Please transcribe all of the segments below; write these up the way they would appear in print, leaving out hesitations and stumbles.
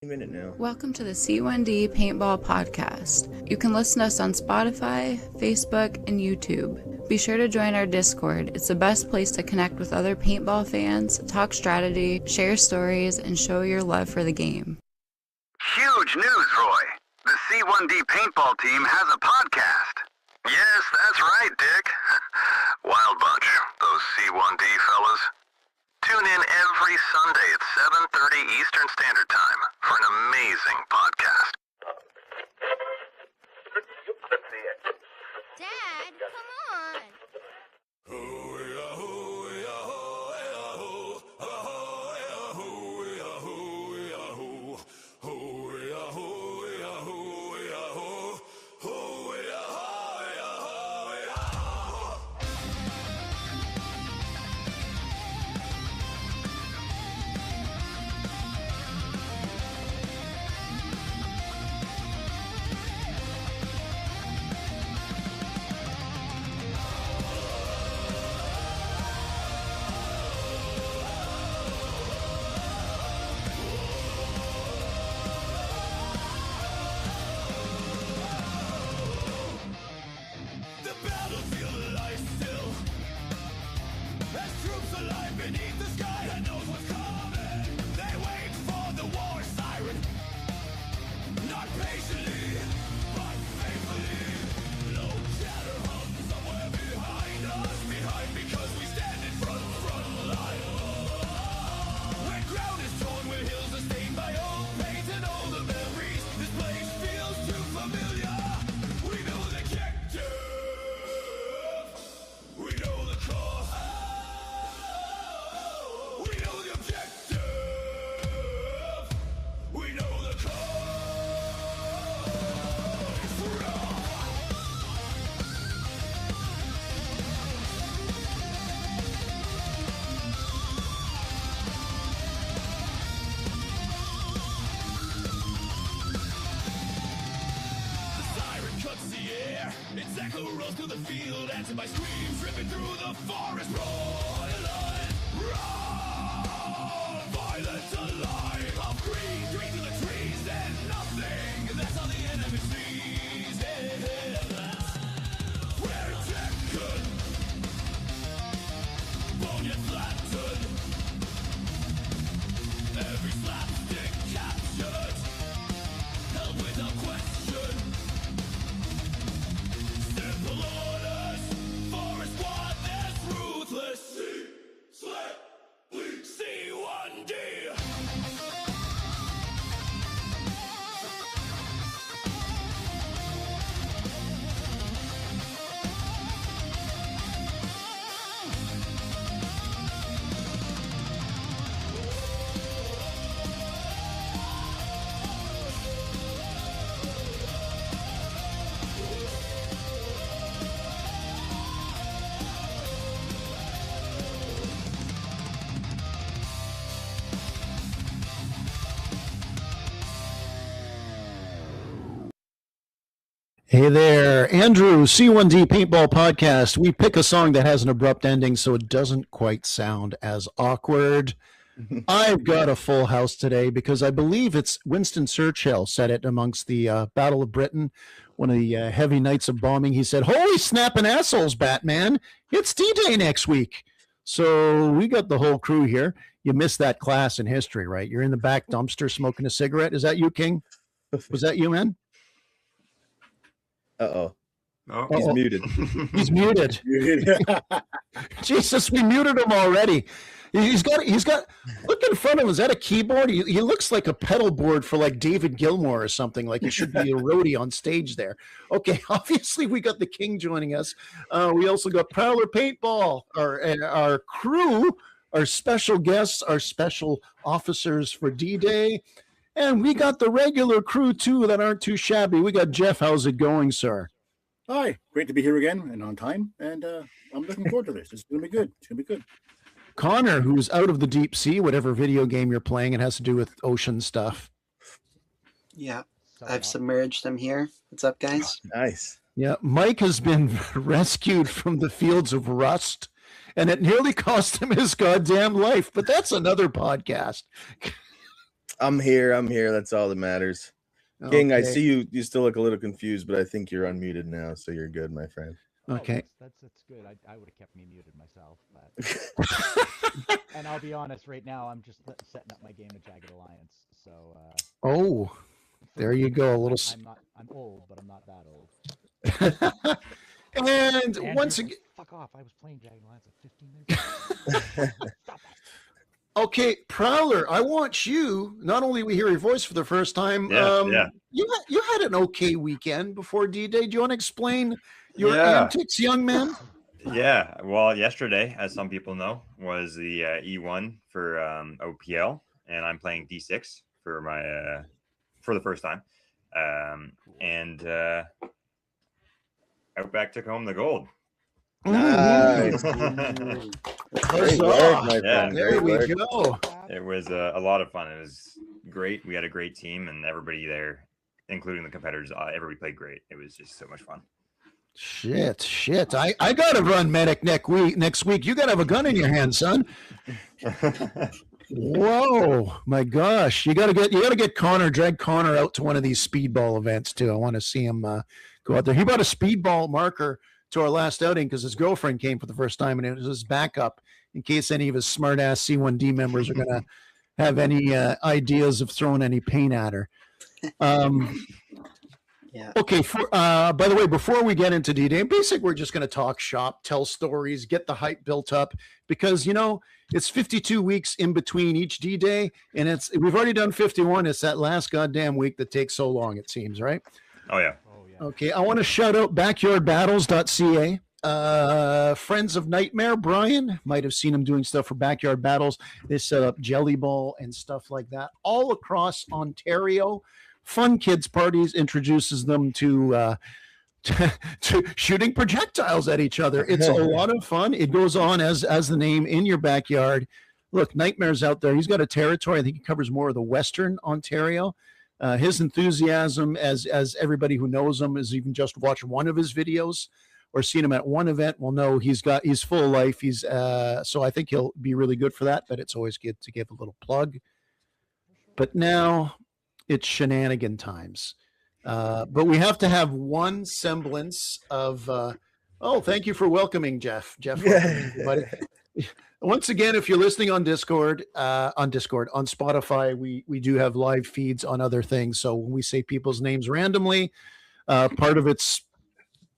Minute now. Welcome to the C1D Paintball Podcast. You can listen to us on Spotify, Facebook, and YouTube. Be sure to join our Discord. It's the best place to connect with other paintball fans, talk strategy, share stories, and show your love for the game. Huge news, Roy. The C1D Paintball team has a podcast. Yes, that's right, Dick. Wild bunch, those C1D fellas. Tune in every Sunday at 7:30 Eastern Standard Time for an amazing podcast. Dad, come on. Hey there, Andrew, C1D Paintball Podcast. We pick a song that has an abrupt ending so it doesn't quite sound as awkward. I've got a full house today because I believe it's Winston Churchill said it amongst the Battle of Britain, one of the heavy nights of bombing. He said, "Holy snapping assholes, Batman, it's D-Day next week." So we got the whole crew here. You missed that class in history, right? You're in the back dumpster smoking a cigarette. Is that you, King? Was that you, man? Uh-oh. Oh, He's muted. He's muted. Jesus, we muted him already. He's got look in front of him. Is that a keyboard? He looks like a pedal board for like David Gilmour or something. Like he should be a roadie on stage there. Okay, obviously we got the King joining us. We also got Prowler Paintball, our crew, our special guests, our special officers for D-Day. And we got the regular crew, too, that aren't too shabby. We got Jeff. How's it going, sir? Hi. Great to be here again and on time. And I'm looking forward to this. It's going to be good. It's going to be good. Connor, who's out of the deep sea, whatever video game you're playing, it has to do with ocean stuff. Yeah, I've submerged. I'm here. What's up, guys? Nice. Yeah, Mike has been rescued from the fields of rust, and it nearly cost him his goddamn life. But that's another podcast. I'm here. That's all that matters. King, I see you. You still look a little confused, but I think you're unmuted now, so you're good, my friend. Okay. That's good. I would have kept me muted myself. But... and I'll be honest, right now I'm just setting up my game of Jagged Alliance. So. Oh, there you go. A little. I'm old, but I'm not that old. And Andrew, once again, fuck off! I was playing Jagged Alliance like 15 minutes ago. Stop that. Okay, Prowler, I want you. Not only we hear your voice for the first time. Yeah. You had an okay weekend before D-Day. Do you want to explain your antics, young man? Yeah. Well, yesterday, as some people know, was the E1 for OPL, and I'm playing D6 for my for the first time. And Outback took home the gold. Nice. Great work, my friend. There we Great work. go. It was a lot of fun. It was great. We had a great team, and everybody there, including the competitors, everybody played great. It was just so much fun. Shit. I gotta run medic next week. You gotta have a gun in your hand, son. Whoa, my gosh. You gotta get Connor, drag Connor out to one of these speedball events too. I want to see him go out there. He bought a speedball marker to our last outing because his girlfriend came for the first time, and it was his backup in case any of his smart-ass C1D members are going to have any ideas of throwing any paint at her. Yeah. Okay, by the way, before we get into D-Day, basically we're just going to talk shop, tell stories, get the hype built up, because, it's 52 weeks in between each D-Day, and we've already done 51. It's that last goddamn week that takes so long, it seems, right? Oh, yeah. Okay, I want to shout out backyardbattles.ca. Friends of Nightmare, Brian, might have seen him doing stuff for Backyard Battles. They set up Jelly Ball and stuff like that all across Ontario. Fun kids parties, introduces them to shooting projectiles at each other. It's a lot of fun. It goes on as the name in your backyard. Look, Nightmare's out there. He's got a territory. I think he covers more of the Western Ontario. His enthusiasm, as everybody who knows him, has even just watched one of his videos or seen him at one event will know he's full of life. So I think he'll be really good for that. But it's always good to give a little plug. But now it's shenanigan times. But we have to have one semblance of. Thank you for welcoming Jeff. Jeff, everybody. Once again, if you're listening on Discord, on Spotify, we do have live feeds on other things. So when we say people's names randomly, part of it's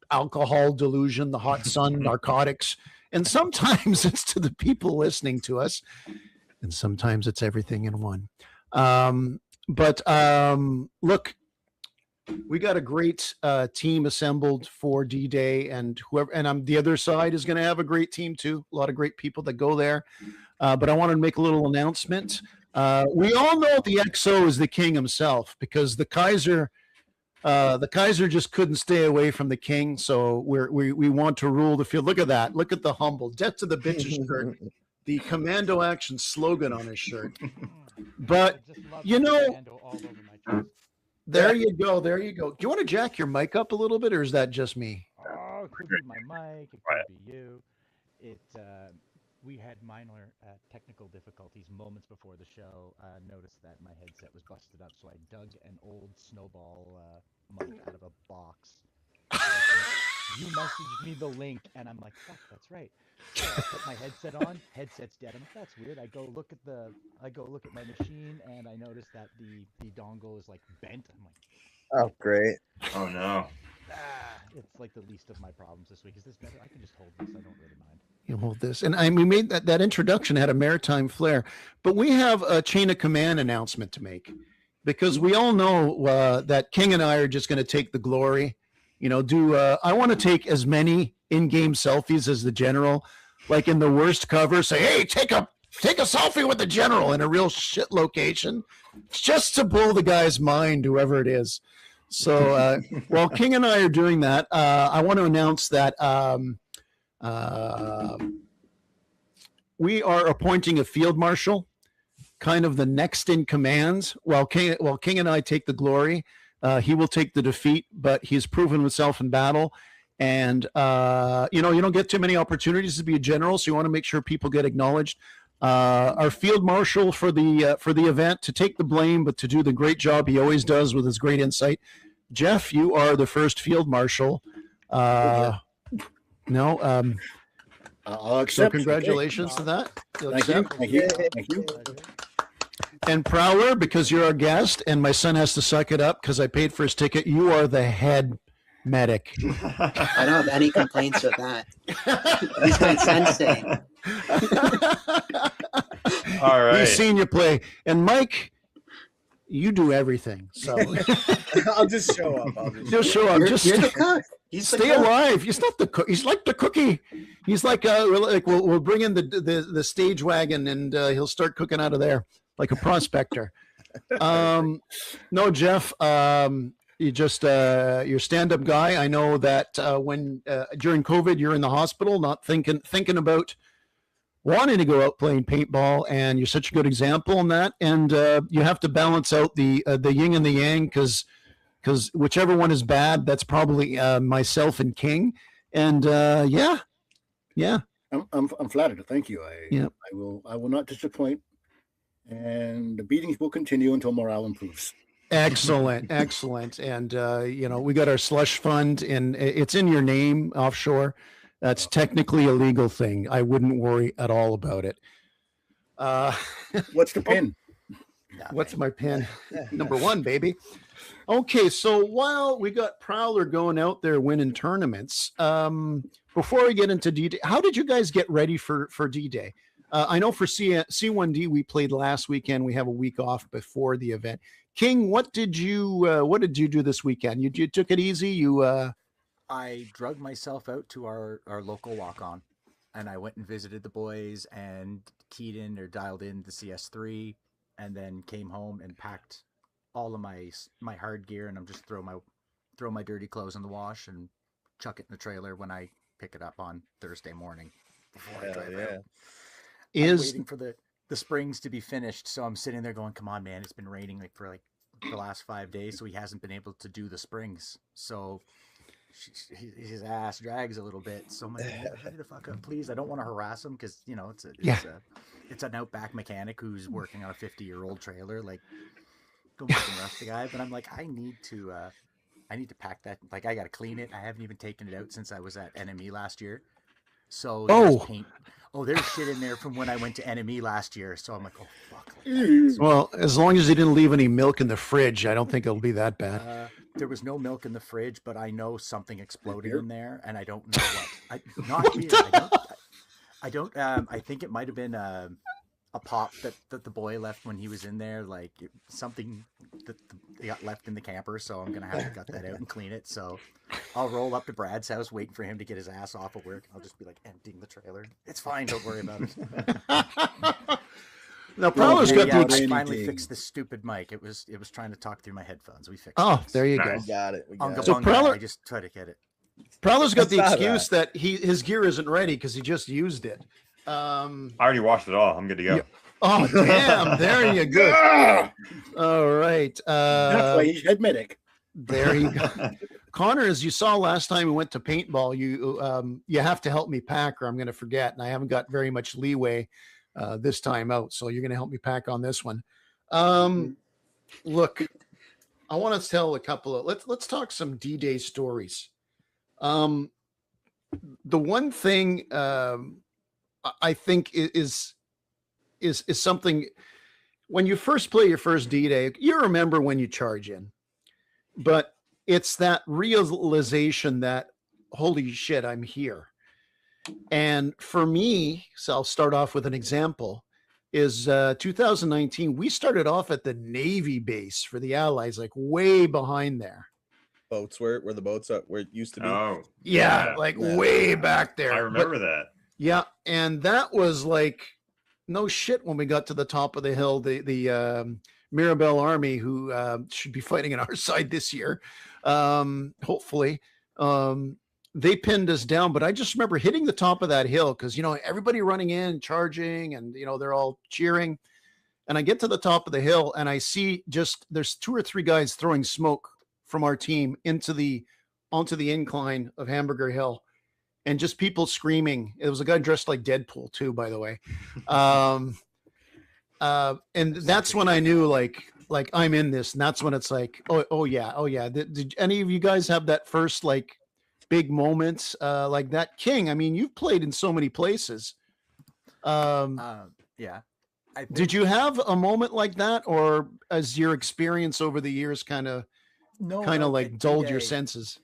alcohol delusion, the hot sun, narcotics, and sometimes it's to the people listening to us, and sometimes it's everything in one. Look, we got a great team assembled for D-Day, and the other side is going to have a great team too. A lot of great people that go there. But I wanted to make a little announcement. We all know the XO is the king himself because the Kaiser just couldn't stay away from the king. So we want to rule the field. Look at that. Look at the humble death to the bitches shirt, the Commando Action slogan on his shirt. But there you go. Do you want to jack your mic up a little bit, or is that just me? Oh, it could be my mic. It could be you. We had minor technical difficulties moments before the show. Noticed that my headset was busted up, so I dug an old Snowball mic out of a box. You messaged me the link, and I'm like, fuck, that's right. So I put my headset on. Headset's dead. I'm like, that's weird. I go look at my machine, and I notice that the dongle is like bent. I'm like, oh, great. Oh no. It's like the least of my problems this week. Is this better? I can just hold this. I don't really mind. You hold this, and we made that introduction had a maritime flair, but we have a chain of command announcement to make because we all know that King and I are just going to take the glory. I want to take as many in-game selfies as the general, like in the worst cover, say, hey, take a selfie with the general in a real shit location, just to blow the guy's mind, whoever it is. So while King and I are doing that, I want to announce that we are appointing a field marshal, kind of the next in command. While King and I take the glory, he will take the defeat, but he's proven himself in battle. And, you don't get too many opportunities to be a general, so you want to make sure people get acknowledged. our field marshal for the event, to take the blame, but to do the great job he always does with his great insight. Jeff, you are the first field marshal. I'll accept. So congratulations to that. Thank you. And Prowler, because you're our guest, and my son has to suck it up because I paid for his ticket, you are the head medic. I don't have any complaints with that. He's my sensei. All right. He's seen you play. And Mike, you do everything. So I'll just show up. Just show up. You're the cook. He's stay alive. He's not the cook. He's like the cookie. He's like we'll bring in the stage wagon and he'll start cooking out of there like a prospector. No, Jeff. You just you're a stand-up guy. I know that when during COVID you're in the hospital, not thinking about wanting to go out playing paintball, and you're such a good example in that. And you have to balance out the yin and the yang, because whichever one is bad, that's probably myself and King. And yeah. I'm flattered. Thank you. I will not disappoint, and the beatings will continue until morale improves. Excellent. And we got our slush fund, and it's in your name offshore. That's technically a legal thing. I wouldn't worry at all about it. What's the pin? What's my pin? Number 1, baby. Okay, so while we got Prowler going out there winning tournaments, before we get into D-Day, how did you guys get ready for D-Day? I know for C1D we played last weekend. We have a week off before the event. King, what did you do this weekend? You took it easy? I drugged myself out to our local walk-on, and I went and visited the boys and keyed in or dialed in the CS3, and then came home and packed all of my hard gear, and I'm just throw my dirty clothes in the wash and chuck it in the trailer when I pick it up on Thursday morning before I drive out. I'm waiting for the springs to be finished, so I'm sitting there going, come on, man, it's been raining for the last 5 days, so he hasn't been able to do the springs. So his ass drags a little bit. So I'm like, hurry the fuck up, please. I don't want to harass him because it's an outback mechanic who's working on a 50-year-old trailer. Like, don't fucking rush the guy. But I'm like, I need to pack that. Like, I got to clean it. I haven't even taken it out since I was at NME last year. So there's paint. Oh, there's shit in there from when I went to NME last year. So I'm like, oh, fuck. Well, as long as he didn't leave any milk in the fridge, I don't think it'll be that bad. There was no milk in the fridge, but I know something exploded in there, and I don't know what. I think it might have been a pop that the boy left when he was in there, like something that they got left in the camper. So I'm gonna have to gut that out and clean it. So I'll roll up to Brad's house, waiting for him to get his ass off of work. I'll just be like emptying the trailer. It's fine. Don't worry about it. Now, Prowler's got the finally fixed this stupid mic. It was trying to talk through my headphones. We fixed it. Oh, there you go. We got it. So Prowler, I just try to get it. Prowler's got the excuse that his gear isn't ready because he just used it. I already washed it all. I'm good to go. Yeah. Oh, damn. There you go. All right. That's why he's head medic. There you go. Connor, as you saw last time we went to paintball, you have to help me pack or I'm going to forget. And I haven't got very much leeway this time out. So you're going to help me pack on this one. Look, I want to tell a couple of, let's talk some D-Day stories. The one thing I think is something, when you first play your first D-Day, you remember when you charge in, but it's that realization that, holy shit, I'm here. And for me, so I'll start off with an example, is 2019, we started off at the Navy base for the Allies, like way behind there. Boats where the boats are, where it used to be. Oh, yeah. Way back there. I remember that. Yeah, and that was like no shit when we got to the top of the hill. The Mirabelle Army, who should be fighting on our side this year, hopefully, they pinned us down. But I just remember hitting the top of that hill because everybody running in, charging, and they're all cheering. And I get to the top of the hill and I see there's 2 or 3 guys throwing smoke from our team onto the incline of Hamburger Hill. and just people screaming. It was a guy dressed like Deadpool too, by the way. And that's when I knew like I'm in this, and that's when it's like, oh yeah. Did any of you guys have that first like big moment like that? King, I mean, you've played in so many places. Yeah. Did you have a moment like that, or as your experience over the years kind of like dulled your senses?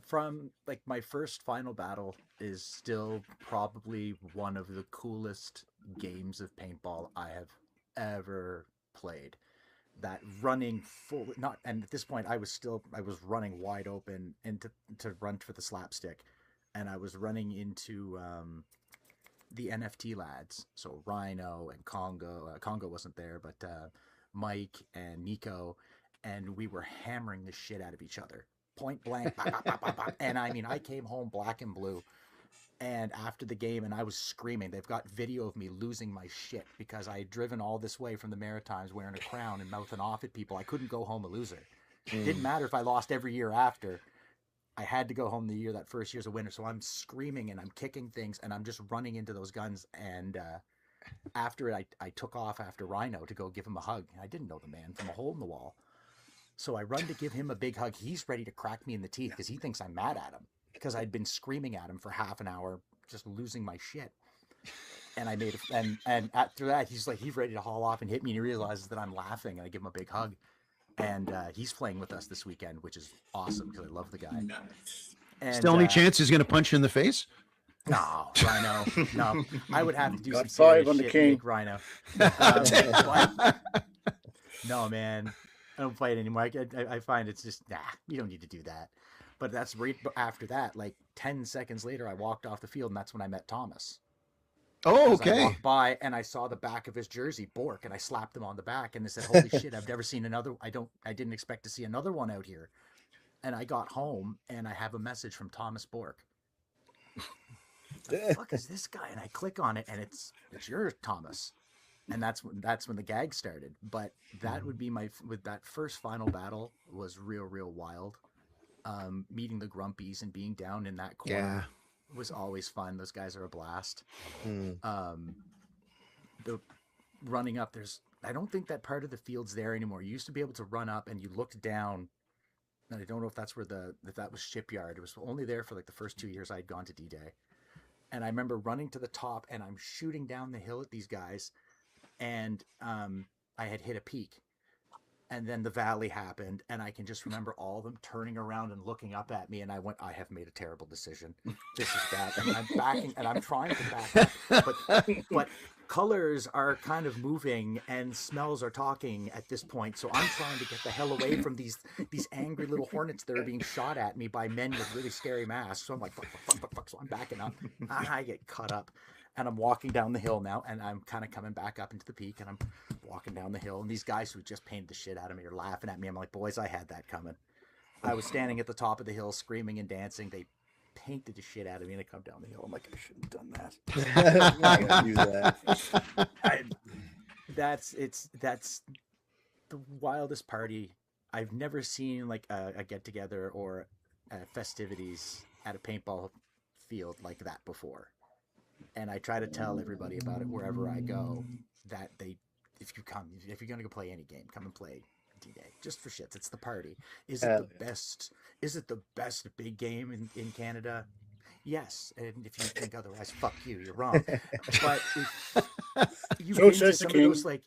From like my first final battle is still probably one of the coolest games of paintball I have ever played. That running full, not, and at this point I was running wide open and to run for the slapstick, and I was running into the NFT lads, so Rhino and Congo. Congo wasn't there, but Mike and Nico, and we were hammering the shit out of each other, point blank. Bop, bop, bop, bop. And I mean, I came home black and blue, and after the game, and I was screaming. They've got video of me losing my shit because I had driven all this way from the Maritimes wearing a crown and mouthing off at people. I couldn't go home a loser. It didn't matter if I lost every year after. I had to go home the year that first year's a winner. So I'm screaming and I'm kicking things and I'm just running into those guns. And after it, I took off after Rhino to go give him a hug. I didn't know the man from a hole in the wall. So I run to give him a big hug. He's ready to crack me in the teeth because he thinks I'm mad at him because I'd been screaming at him for half an hour, just losing my shit. And I made and after that, he's ready to haul off and hit me. And he realizes that I'm laughing and I give him a big hug. And he's playing with us this weekend, which is awesome because I love the guy. Nice. And, still any chance he's going to punch you in the face? No, Rhino. No, I would have to do Got some serious 5 on the shit king. to make Rhino. No, man, I don't play it anymore. I find it's just you don't need to do that. But that's right after that. Like 10 seconds later, I walked off the field, and that's when I met Thomas. Oh, okay. I walked by and I saw the back of his jersey, Bork, and I slapped him on the back and I said, "Holy shit! I've never seen another. I didn't expect to see another one out here." And I got home and I have a message from Thomas Bork. What the fuck is this guy? And I click on it and it's yours, Thomas. And that's when the gag started. But that would be with that first final battle was real wild. Meeting the Grumpies and being down in that corner. Yeah. Was always fun. Those guys are a blast. The running up, I don't think that part of the field's there anymore. You used to be able to run up and you looked down, and I don't know if that's if that was Shipyard. It was only there for like the first 2 years I had gone to D-Day. And I remember running to the top and I'm shooting down the hill at these guys, and I had hit a peak. And then the valley happened, and I can just remember all of them turning around and looking up at me, and I went, I have made a terrible decision. This is bad. And I'm backing, and I'm trying to back up. But colors are kind of moving, and smells are talking at this point, so I'm trying to get the hell away from these angry little hornets that are being shot at me by men with really scary masks. So I'm like, fuck. So I'm backing up. I get cut up. And I'm walking down the hill now, and I'm kind of coming back up into the peak, and I'm walking down the hill, and these guys who just painted the shit out of me are laughing at me. I'm like, boys, I had that coming. I was standing at the top of the hill screaming and dancing. They painted the shit out of me, and I come down the hill. I'm like, I shouldn't have done that. I can't do that. That's the wildest party. I've never seen like a get-together or festivities at a paintball field like that before. And I try to tell everybody about it wherever I go, that if you're going to go play any game, come and play D-Day just for shits. It's the party. Is it the best big game in Canada? Yes. And if you think otherwise, fuck you. You're wrong. But if you've been to some of those, like,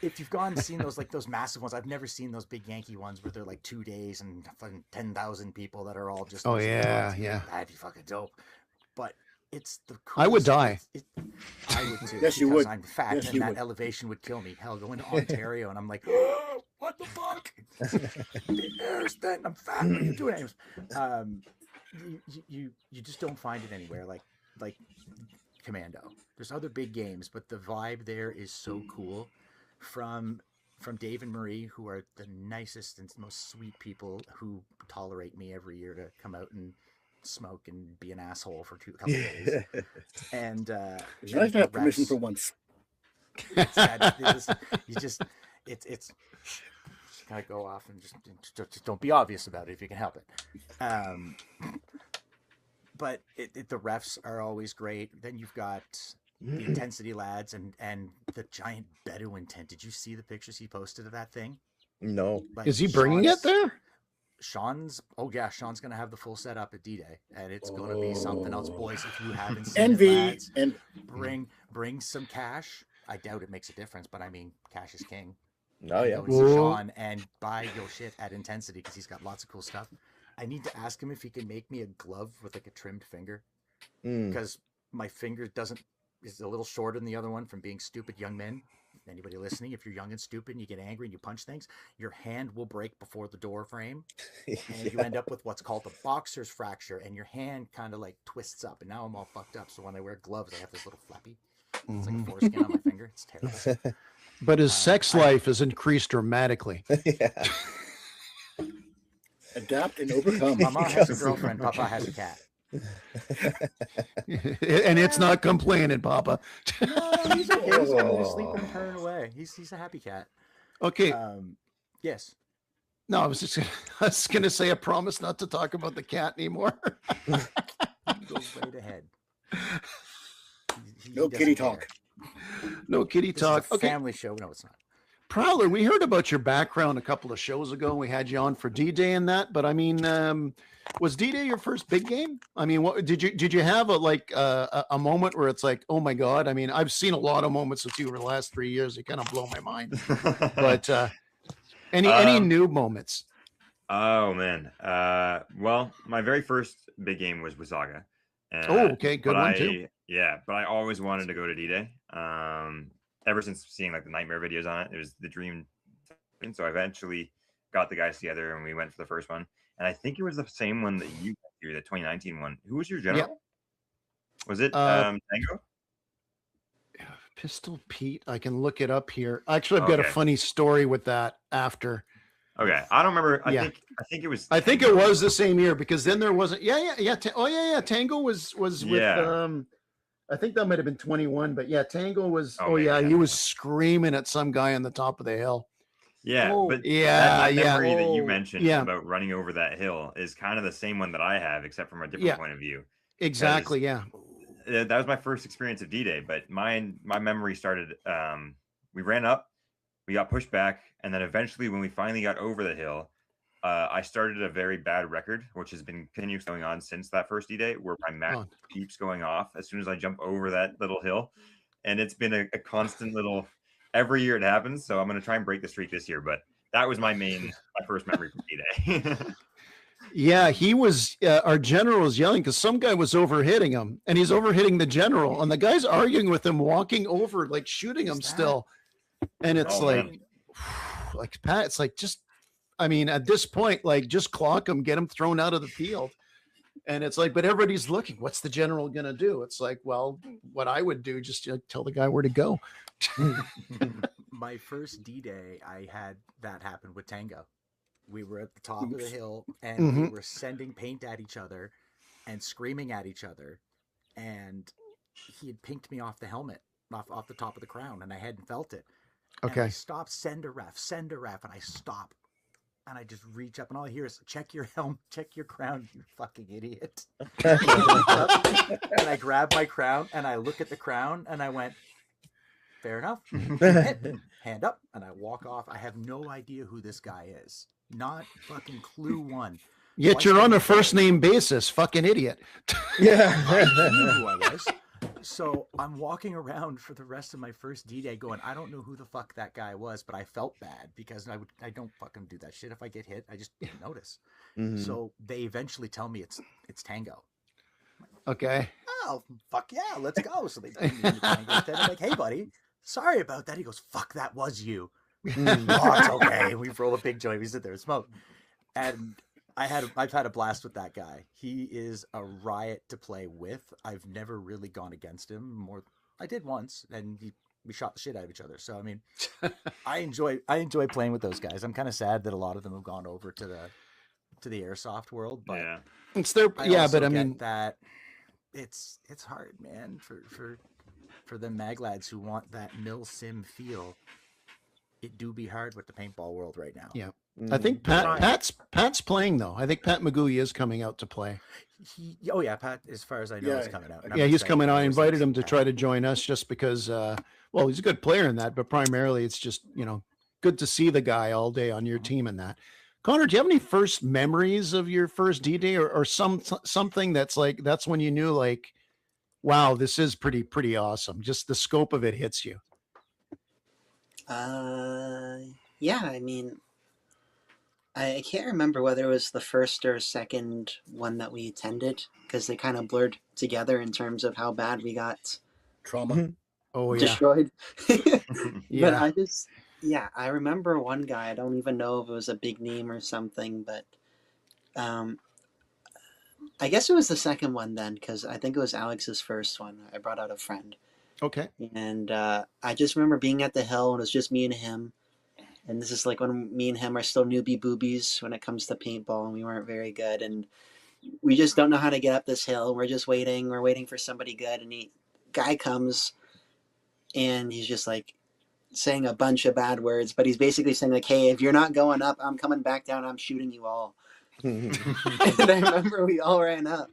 if you've gone and seen those massive ones, I've never seen those big Yankee ones where they're like 2 days and fucking 10,000 people that are all just. Oh yeah. That'd be fucking dope. But it's the coolest. I would die. I would too. Yes, you would. I'm fat, and that elevation would kill me. Hell, going to Ontario, and I'm like, oh, what the fuck? The air's thin. I'm fat. What are you doing? You just don't find it anywhere. Like Commando. There's other big games, but the vibe there is so cool. From Dave and Marie, who are the nicest and most sweet people who tolerate me every year to come out and smoke and be an asshole for a couple days. And it's nice to have permission for once. It's gotta go off and just don't be obvious about it if you can help it. but the refs are always great. Then you've got the intensity lads and the giant Bedouin tent. Did you see the pictures he posted of that thing? No. Like, Is he bringing it there? Sean's gonna have the full setup at D-Day, and it's gonna be something else, boys. If you haven't seen it, lads, and bring some cash. I doubt it makes a difference, but I mean, cash is king. Oh yeah. Go see Sean and buy your shit at Intensity because he's got lots of cool stuff. I need to ask him if he can make me a glove with like a trimmed finger, because my finger is a little shorter than the other one from being stupid young men. Anybody listening, if you're young and stupid and you get angry and you punch things, your hand will break before the door frame, and you end up with what's called a boxer's fracture, and your hand kind of like twists up. And now I'm all fucked up. So when I wear gloves, I have this little flappy. It's like a foreskin on my finger. It's terrible. But his sex life has increased dramatically. Yeah. Adapt and overcome. Mama has a girlfriend. Papa has a cat. And it's not complaining, Papa. No, he's okay. He's going to sleep and turn away. He's a happy cat. Okay. Yes. No, I was gonna say I promise not to talk about the cat anymore. Go right ahead. No kitty talk. No kitty talk. Okay. Family show. No, it's not. Prowler, we heard about your background a couple of shows ago. We had you on for D-Day and that, but I mean, was D-Day your first big game? I mean, what did you have a moment where it's like, oh my God? I mean, I've seen a lot of moments with you over the last 3 years. They kind of blow my mind. But any new moments? Oh man. Well, my very first big game was Wasaga. Okay, good one too. Yeah, but I always wanted to go to D-Day. Ever since seeing like the nightmare videos on it, it was the dream. And so I eventually got the guys together and we went for the first one. And I think it was the same one that you went to, the 2019 one. Who was your general? Yeah. Was it Tango? Pistol Pete. I can look it up here. Actually, I've got a funny story with that after. Okay, I don't remember. I think it was. I think it was the same year because then there wasn't. Yeah. Tango was with. I think that might have been 21, but yeah, Tango was. He was screaming at some guy on the top of the hill. Yeah, but that memory that you mentioned about running over that hill is kind of the same one that I have, except from a different point of view. Exactly. Yeah. That was my first experience of D-Day, but my memory started. We ran up, we got pushed back, and then eventually, when we finally got over the hill, I started a very bad record, which has been continuous going on since that first D-Day, where my max keeps going off as soon as I jump over that little hill, and it's been a constant little. Every year it happens, so I'm going to try and break the streak this year. But that was my first memory from D-Day. Yeah, he was. Our general was yelling because some guy was overhitting him, and he's overhitting the general, and the guy's arguing with him, walking over, like shooting him still. And it's like Pat, it's like just. I mean, at this point, like just clock him, get him thrown out of the field. And it's like, but everybody's looking. What's the general going to do? It's like, well, what I would do, just tell the guy where to go. My first D-Day, I had that happen with Tango. We were at the top of the hill, and we were sending paint at each other and screaming at each other. And he had pinked me off the helmet, off the top of the crown, and I hadn't felt it. Okay. And I stopped, send a ref, and I stop. And I just reach up, and all I hear is, check your helmet, check your crown, you fucking idiot. And I grab my crown, and I look at the crown, and I went, fair enough. Hand up, and I walk off. I have no idea who this guy is. Not fucking clue one. Yet you're on a first name basis, fucking idiot. Yeah. I knew who I was. So I'm walking around for the rest of my first D-Day going, I don't know who the fuck that guy was, but I felt bad because I don't fucking do that shit. If I get hit, I just didn't notice. So they eventually tell me it's Tango. Okay. Oh, fuck yeah, let's go. So they tell me it's Tango. I'm like, hey buddy, sorry about that. He goes, fuck, that was you. Oh, it's okay. We roll a big joint. We sit there and smoke. And I've had a blast with that guy. He is a riot to play with. I've never really gone against him. I did once, and we shot the shit out of each other. So I mean, I enjoy playing with those guys. I'm kind of sad that a lot of them have gone over to the airsoft world, but it's their but I mean that it's hard, man, for the mag lads who want that mil sim feel. it do be hard with the paintball world right now. Yeah. I think Pat's playing though. I think Pat Magooey is coming out to play. Oh yeah, Pat, as far as I know, is coming out. Yeah, he's coming out. I invited him to try to join us just because well, he's a good player in that, but primarily it's just, good to see the guy all day on your team in that. Connor, do you have any first memories of your first D-Day or something that's like, that's when you knew like, wow, this is pretty awesome. Just the scope of it hits you. Yeah, I mean, I can't remember whether it was the first or second one that we attended because they kind of blurred together in terms of how bad we got trauma. Destroyed. Yeah. But I remember one guy. I don't even know if it was a big name or something, but I guess it was the second one then because I think it was Alex's first one. I brought out a friend. Okay. And I just remember being at the hill and it was just me and him. And this is like when me and him are still newbie boobies when it comes to paintball and we weren't very good. And we just don't know how to get up this hill. We're just waiting. We're waiting for somebody good. And guy comes and he's just like saying a bunch of bad words. But he's basically saying like, hey, if you're not going up, I'm coming back down. I'm shooting you all. And I remember we all ran up.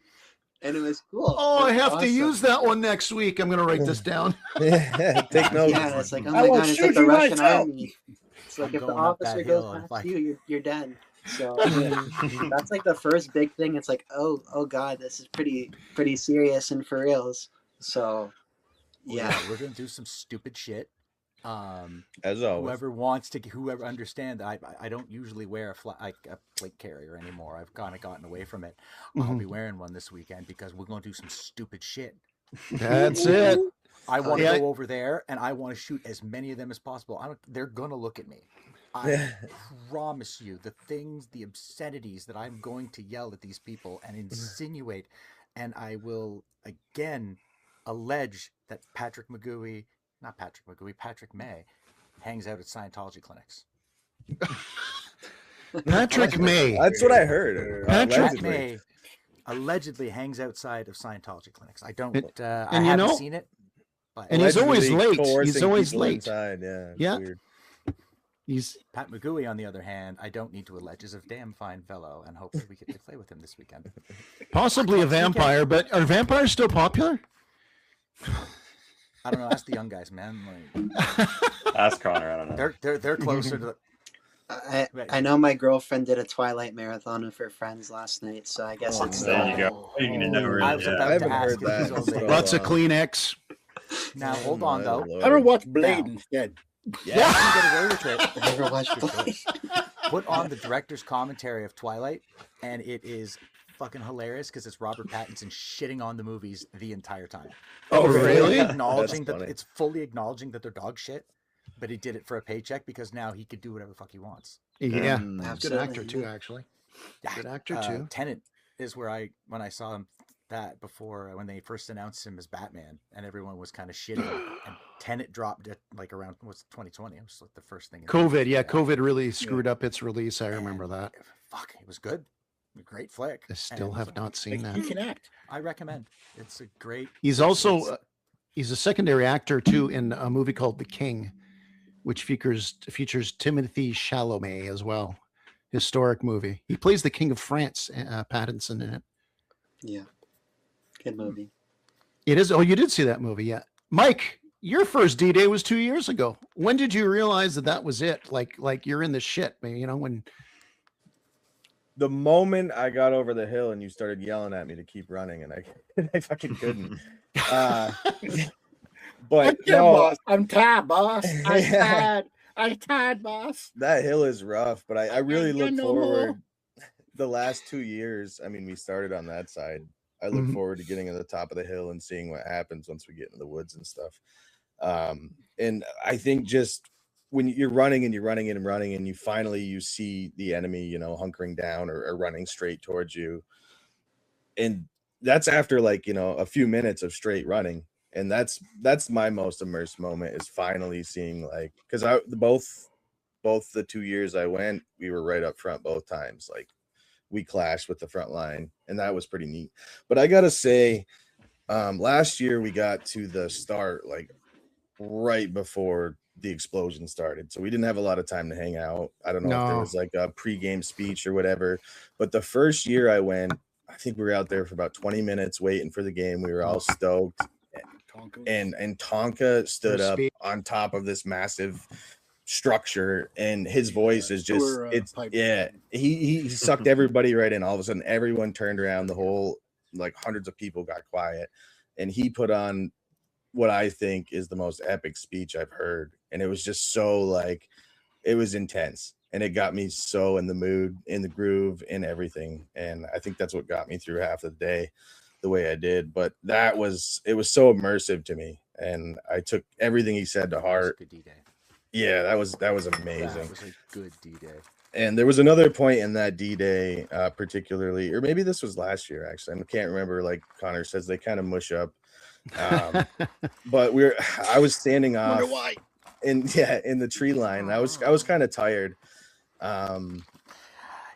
And it was cool. Oh, I have to use that one next week. I'm going to write this down. Take notes. Yeah, it's like, oh my God, it's like the Russian army. It's like if the officer goes past you, you're done. So that's like the first big thing. It's like, oh God, this is pretty serious and for reals. So yeah, we're gonna do some stupid shit. As always, whoever understands, I don't usually wear a plate carrier anymore. I've kind of gotten away from it. I'll be wearing one this weekend because we're gonna do some stupid shit. That's it. I want to go over there and I want to shoot as many of them as possible. They're gonna look at me. I promise you, the obscenities that I'm going to yell at these people and insinuate, and I will again allege that Patrick May hangs out at Scientology clinics. Patrick May. That's what I heard. Patrick May allegedly hangs outside of Scientology clinics. I don't. I haven't seen it. But and he's always late. He's always late. Inside. Yeah. Weird. Pat Magooey, on the other hand, I don't need to allege, is a damn fine fellow, and hopefully we get to play with him this weekend. Possibly a vampire, but are vampires still popular? I don't know. Ask the young guys, man. Ask Connor. I don't know. They're closer to. I know my girlfriend did a Twilight marathon with her friends last night, so I guess it's. There you go. You need to know really, I was about to ask that. Lots of Kleenex. Now hold on though. I would watch Blade instead. Yeah, you can get away with it. Never watched Blade. Put on the director's commentary of Twilight, and it is fucking hilarious because it's Robert Pattinson shitting on the movies the entire time. Oh, really? Acknowledging that it's fully acknowledging that they're dog shit, but he did it for a paycheck because now he could do whatever the fuck he wants. Yeah, good actor too, actually. Good actor too. Tenet is where when I saw him before when they first announced him as Batman, and everyone was kind of shitting, and Tenet dropped it like around 2020. It was like the first thing. COVID, COVID really screwed up its release. I remember that. Fuck, it was good. A great flick. I still have not seen that. He can act. I recommend. It's a great. He's also he's a secondary actor too in a movie called The King, which features Timothée Chalamet as well. Historic movie. He plays the King of France, Pattinson, in it. Yeah. Good movie. It is. Oh, you did see that movie, yeah. Mike, your first D-Day was 2 years ago. When did you realize that was it? Like you're in the shit, man. You know, when the moment I got over the hill and you started yelling at me to keep running, and I fucking couldn't. But boss. I'm tired, boss. I'm tired, boss. That hill is rough, but I really look forward. The last 2 years, I mean, we started on that side. I look forward to getting to the top of the hill and seeing what happens once we get into the woods and stuff. And I think just when you're running and you finally see the enemy, you know, hunkering down or running straight towards you. And that's after a few minutes of straight running. And that's my most immersed moment, is finally seeing because both the 2 years I went, we were right up front both times. We clashed with the front line, and that was pretty neat. But I gotta say, last year we got to the start right before the explosion started. So we didn't have a lot of time to hang out. I don't know if there was like a pregame speech or whatever, but the first year I went, I think we were out there for about 20 minutes waiting for the game. We were all stoked. And Tonka stood up on top of this massive structure, and his voice is just he sucked everybody right in. All of a sudden everyone turned around, the whole like hundreds of people got quiet, and he put on what I think is the most epic speech I've heard. And it was just so like, it was intense, and it got me so in the mood, in the groove, in everything. And I think that's what got me through half of the day the way I did. But it was so immersive to me, and I took everything he said to heart. Good D-Day. Yeah, that was amazing. That was a good D-Day. And there was another point in that D-Day, particularly, or maybe this was last year, actually. I can't remember. Like Connor says, they kind of mush up. But I was standing off in the tree line. I was kind of tired. I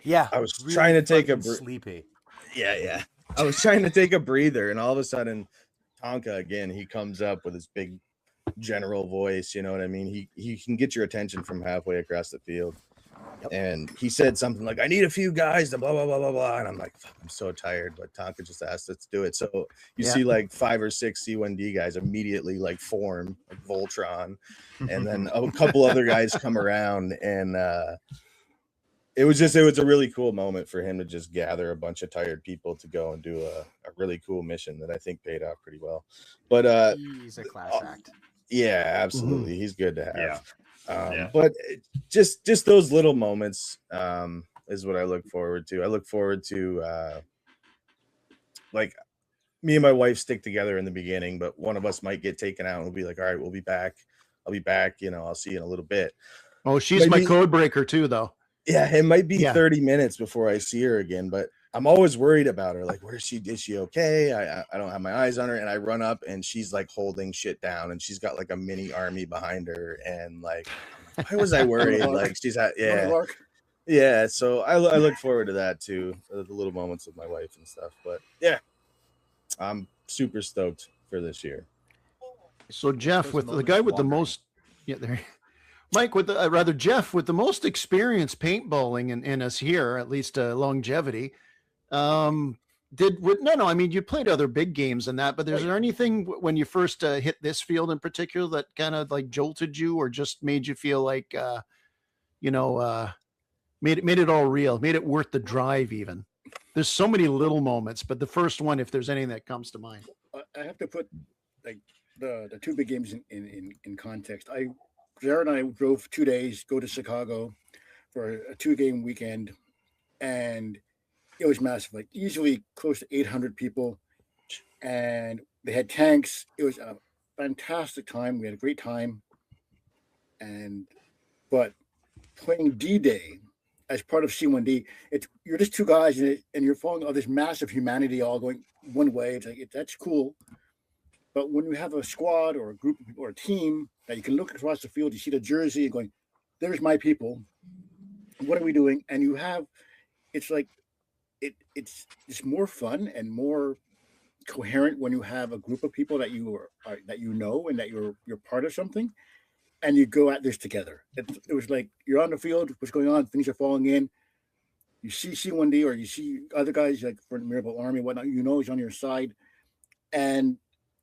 was really trying to take a sleepy. Yeah. I was trying to take a breather, and all of a sudden, Tonka again, he comes up with his big general voice. You know what I mean? He can get your attention from halfway across the field. Yep. And he said something like, "I need a few guys to blah blah blah blah blah," and I'm like, "I'm so tired." But Tonka just asked us to do it. So you see like 5 or 6 C1D guys immediately like form like Voltron, and then a couple other guys come around, and it was a really cool moment for him to just gather a bunch of tired people to go and do a really cool mission that I think paid off pretty well. But he's a class act. Yeah, absolutely. He's good to have. But just those little moments is what I look forward to. I look forward to like me and my wife stick together in the beginning, but one of us might get taken out and we'll be like, all right, we'll be back. I'll be back. You know, I'll see you in a little bit. Oh, she's my code breaker too, though. Yeah, it might be 30 minutes before I see her again, but I'm always worried about her. Like, where is she? Is she okay? I don't have my eyes on her, and I run up, and she's like holding shit down, and she's got like a mini army behind her, and like, why was I worried? Like, she's yeah. So I look forward to that too, the little moments with my wife and stuff. But yeah, I'm super stoked for this year. So Jeff, with the guy with the most, Mike, Jeff, with the most experience paintballing in us here, at least longevity, I mean, you played other big games and that, but is there anything when you first hit this field in particular that kind of like jolted you or just made you feel like, made it all real, made it worth the drive even? There's so many little moments, but the first one, if there's anything that comes to mind. I have to put like the 2 big games in context. Jared and I drove 2 days, go to Chicago for a 2-game weekend, and it was massive, like easily close to 800 people, and they had tanks. It was a fantastic time. We had a great time, but playing D-Day as part of C1D, you're just 2 guys and you're following all this massive humanity all going one way. It's like that's cool. But when you have a squad or a group of people or a team that you can look across the field, you see the jersey and going, there's my people. What are we doing? And it's like, it's more fun and more coherent when you have a group of people that you know and that you're part of something, and you go at this together. It was like you're on the field, what's going on, things are falling in. You see C1D or you see other guys like for the Miracle Army, whatnot, he's on your side, and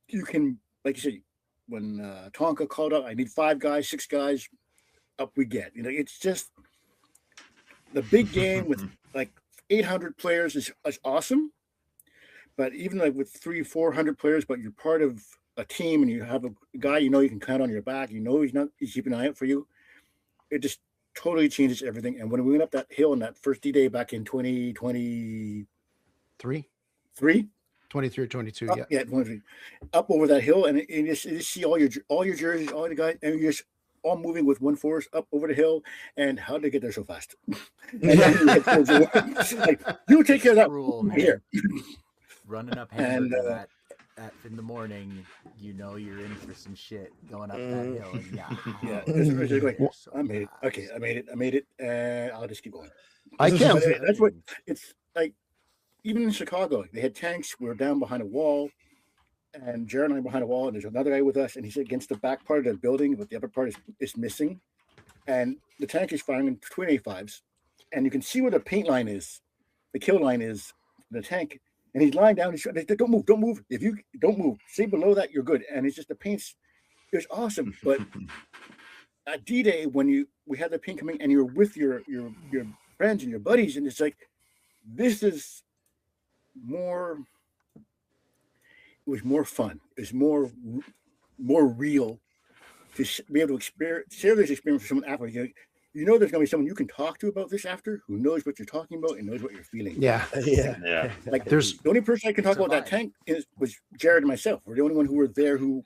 you can, like you said, when Tonka called out, I need 5 guys, 6 guys, up we get. It's just the big game with like 800 players is awesome. But even like with 300-400 players, but you're part of a team and you have a guy you can count on your back, he's keeping an eye out for you. It just totally changes everything. And when we went up that hill on that first D-Day back in 2023, 23 or 22, yeah, 23, up over that hill, and you just see all your jerseys, all the guys, and you're just all moving with one force up over the hill. And how did they get there so fast? You take care of that rule here. Running up Hamburger in the morning, you're in for some shit going up that hill. And I made it. Okay, I made it, and I'll just keep going. I can't. That's what it's like. Even in Chicago, they had tanks. We were down behind a wall. and Jared and I are behind a wall, and there's another guy with us, and he's against the back part of the building, but the upper part is missing. And the tank is firing in twin A5s, and you can see where the paint line is, the kill line is, the tank. And he's lying down. He's like, don't move. If you don't move, stay below that, you're good. And it's just the paint's, it was awesome. But at D-Day, when we had the paint coming, and you're with your friends and your buddies, and it's like, this is more. It was more fun. It was more real to be able to share this experience with someone after. You know there's going to be someone you can talk to about this after, who knows what you're talking about and knows what you're feeling. Yeah. Like there's the only person I can talk about that tank was Jared and myself. We're the only one who were there who,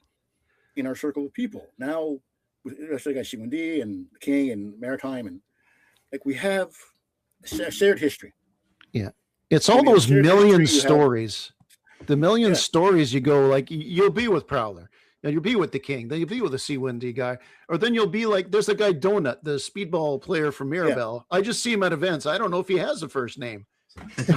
in our circle of people. Now, with the rest of the guys, C1D and King and Maritime, and like we have a shared history. Yeah, it's all those million stories. The million stories you go, like you'll be with Prowler. And you'll be with the King, then you'll be with the C1D guy, or then you'll be like, there's a guy Donut, the speedball player from Mirabel. I just see him at events. I don't know if he has a first name. It's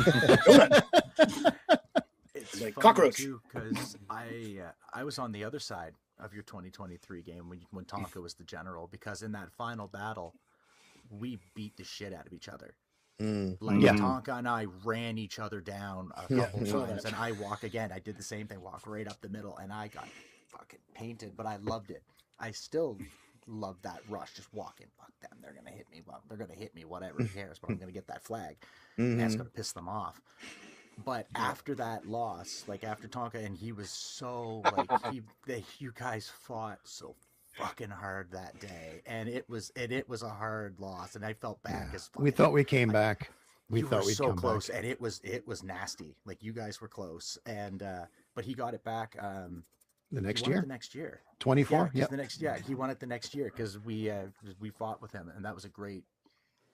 like fun cockroach. too, because I was on the other side of your 2023 game when Tonka was the general, because in that final battle, we beat the shit out of each other. Like Tonka and I ran each other down a couple times, and I walk again. I did the same thing, walk right up the middle, and I got fucking painted, but I loved it. I still love that rush, just walking. Fuck them, they're gonna hit me. Well, they're gonna hit me, whatever, who cares? But I'm gonna get that flag, and it's gonna piss them off. But after that loss, like after Tonka, and he was so like you guys fought so fucking hard that day, and it was a hard loss, and I felt bad because we thought we came back. We thought we'd so come close, back. and it was nasty. Like you guys were close, and but he got it back. The next he won year? it the next year, 24. Yeah, he won it the next year because we fought with him, and that was a great.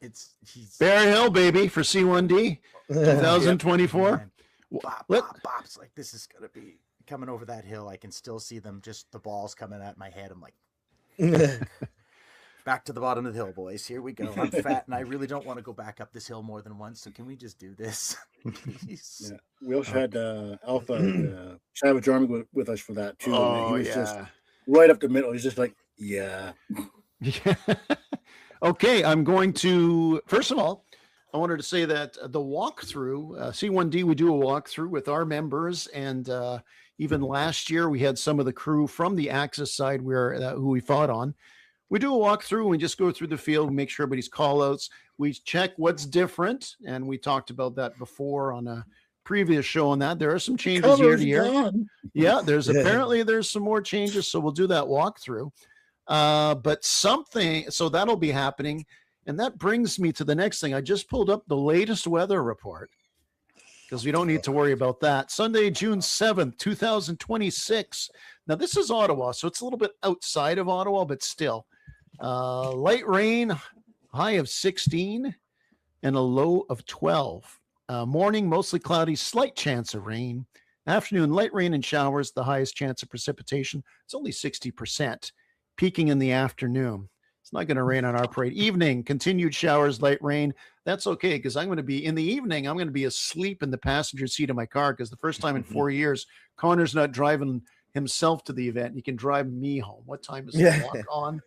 He's Bear Hill, baby, for C1D 2024. Bops, like this is gonna be coming over that hill. I can still see them, just the balls coming at my head. I'm like, back to the bottom of the hill, boys. Here we go. I'm fat, and I really don't want to go back up this hill more than once. So can we just do this, please? Yeah. We also had Alpha Savage Army with us for that too. Oh, he was just right up the middle. He's just like, yeah. Okay, I'm going to, first of all, I wanted to say that the walkthrough, C1D, we do a walkthrough with our members, and even last year we had some of the crew from the Axis side who we fought on. We do a walkthrough, and we just go through the field, make sure everybody's call-outs. We check what's different, and we talked about that before on a previous show on that. There are some changes year to year. Yeah, apparently there's some more changes, so we'll do that walkthrough. But so that'll be happening. And that brings me to the next thing. I just pulled up the latest weather report because we don't need to worry about that. Sunday, June 7th, 2026. Now, this is Ottawa, so it's a little bit outside of Ottawa, but still. Light rain, high of 16 and a low of 12. Morning, mostly cloudy, slight chance of rain. Afternoon, light rain and showers, the highest chance of precipitation. It's only 60%, peaking in the afternoon. It's not going to rain on our parade. Evening, continued showers, light rain. That's okay, because I'm going to be, in the evening, I'm going to be asleep in the passenger seat of my car, because the first time in 4 years, Connor's not driving himself to the event. He can drive me home. What time is the walk on?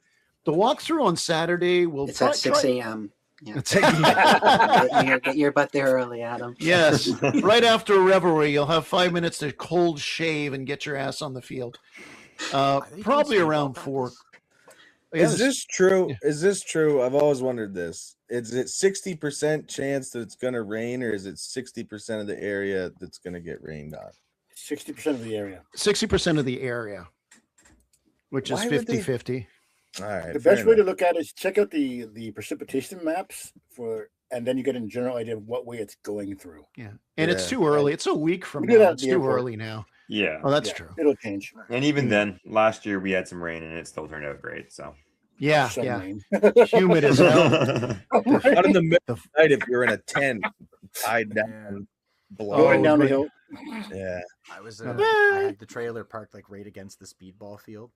The walkthrough on Saturday will It's at 6 a.m. Yeah. Get your butt there early, Adam. Yes, right after a revelry, you'll have 5 minutes to cold shave and get your ass on the field. Probably around 4. Is this true? Is this true? I've always wondered this. Is it 60% chance that it's going to rain, or is it 60% of the area that's going to get rained on? 60% of the area. 60% of the area, which is 50-50. All right. The best way to look at it is check out the precipitation maps and then you get a general idea of what way it's going through. Yeah, and it's too early. It's a week from now. It's too early now. Yeah. Oh, that's true. It'll change. And even then, last year we had some rain, and it still turned out great. So. Yeah. Humid as hell. Out in the middle of the night if you're in a tent, tied down, blowing down the hill. Yeah. I had the trailer parked like right against the speedball field,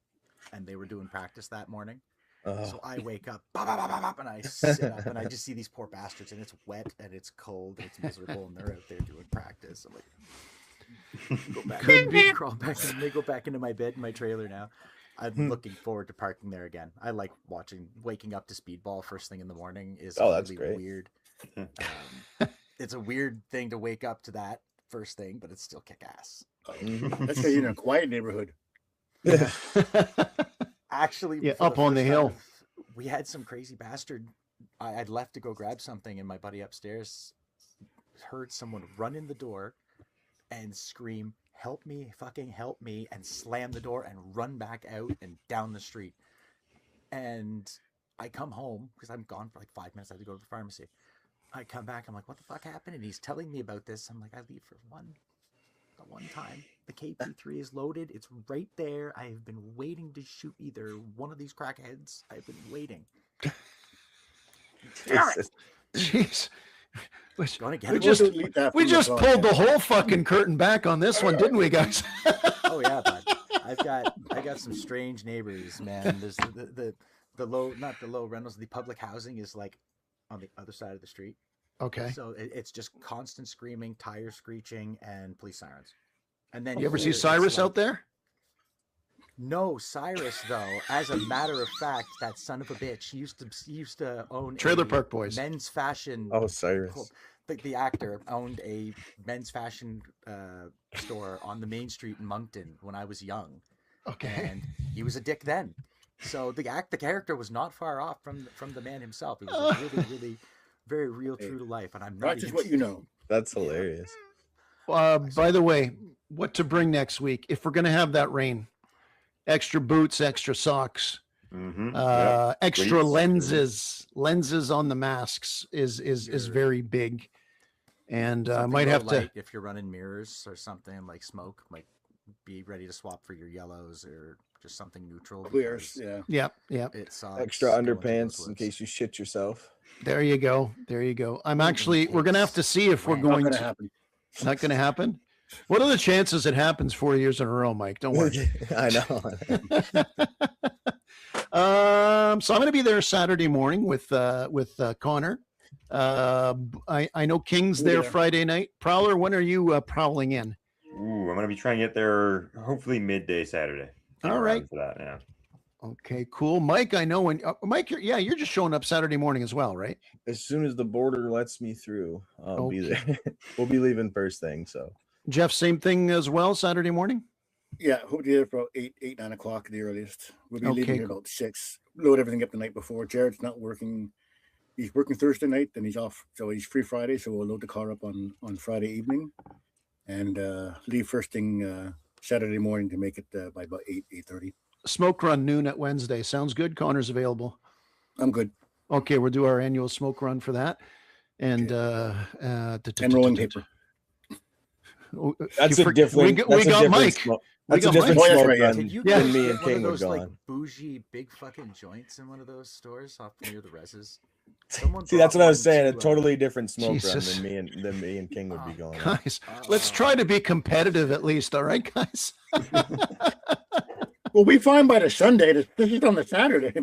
and they were doing practice that morning. So I wake up, and I sit up, and I just see these poor bastards, and it's wet, and it's cold, and it's miserable, and they're out there doing practice. I'm like, Go back. Could be. Crawl back and they go back into my bed in my trailer now. I'm looking forward to parking there again. I like waking up to Speedball first thing in the morning is that's really great. weird. It's a weird thing to wake up to that first thing, but it's still kick ass. That's because you're in a quiet neighborhood. Yeah. Actually, Yeah, for up on the first hill. time, we had some crazy bastard. I'd left to go grab something, and my buddy upstairs heard someone run in the door and scream, "Help me, fucking help me," and slam the door and run back out and down the street. And I come home because I'm gone for like 5 minutes. I had to go to the pharmacy. I come back. I'm like, what the fuck happened? And he's telling me about this. I'm like, I leave for the one time. The KP3 is loaded. It's right there. I have been waiting to shoot either one of these crackheads. I've been waiting. Jeez. Gonna get We it. just pulled the whole fucking curtain back on this one, didn't we, guys? Oh yeah, bud. I got some strange neighbors, man. There's the low, not the low rentals. The public housing is like on the other side of the street. Okay. So it's just constant screaming, tires screeching, and police sirens. And then You ever see Cyrus out there? No, Cyrus though. As a matter of fact, that son of a bitch. He used to own Trailer a Park Boys. men's fashion. Oh, Cyrus. The actor owned a men's fashion store on the main street in Moncton when I was young. Okay. And he was a dick then. So the character was not far off from the man himself. It was really, really, very real, true to life. And I'm not That's just what you know. That's hilarious. By the way, what to bring next week if we're going to have that rain? Extra boots, extra socks, extra Cleats. lenses on the masks is very big, and might have to. If you're running mirrors or something like smoke, might be ready to swap for your yellows or just something neutral. Clears, yeah. Yep. It's Extra underpants in case you shit yourself. There you go. I'm actually. We're gonna have to see if we're going to. Happen. Not gonna happen. What are the chances it happens 4 years in a row, Mike? Don't worry. I know. So I'm going to be there Saturday morning with Connor. I know King's there Friday night. Prowler, when are you prowling in? Ooh, I'm going to be trying to get there hopefully midday Saturday. All right. For that, yeah. Okay, cool. Mike, I know when Mike, you're just showing up Saturday morning as well, right? As soon as the border lets me through, I'll be there. We'll be leaving first thing, so. Jeff, same thing as well, Saturday morning? Yeah, hope to be there for about 8, 9 o'clock at the earliest. We'll be leaving here about 6. Load everything up the night before. Jared's not working. He's working Thursday night, then he's off. So he's free Friday, so we'll load the car up on Friday evening and leave first thing Saturday morning to make it by about 8:30. Smoke run noon at Wednesday. Sounds good. Connor's available. I'm good. Okay, we'll do our annual smoke run for that. And rolling paper. That's a different. We got Mike. That's a different smoke run than me and King one of were those going. like bougie big fucking joints in one of those stores off near the reses. See, that's what I was saying. A totally different smoke Jesus. run than me and King would be going. Guys, let's try to be competitive at least. All right, guys. We'll be fine by the Sunday. This is on the Saturday.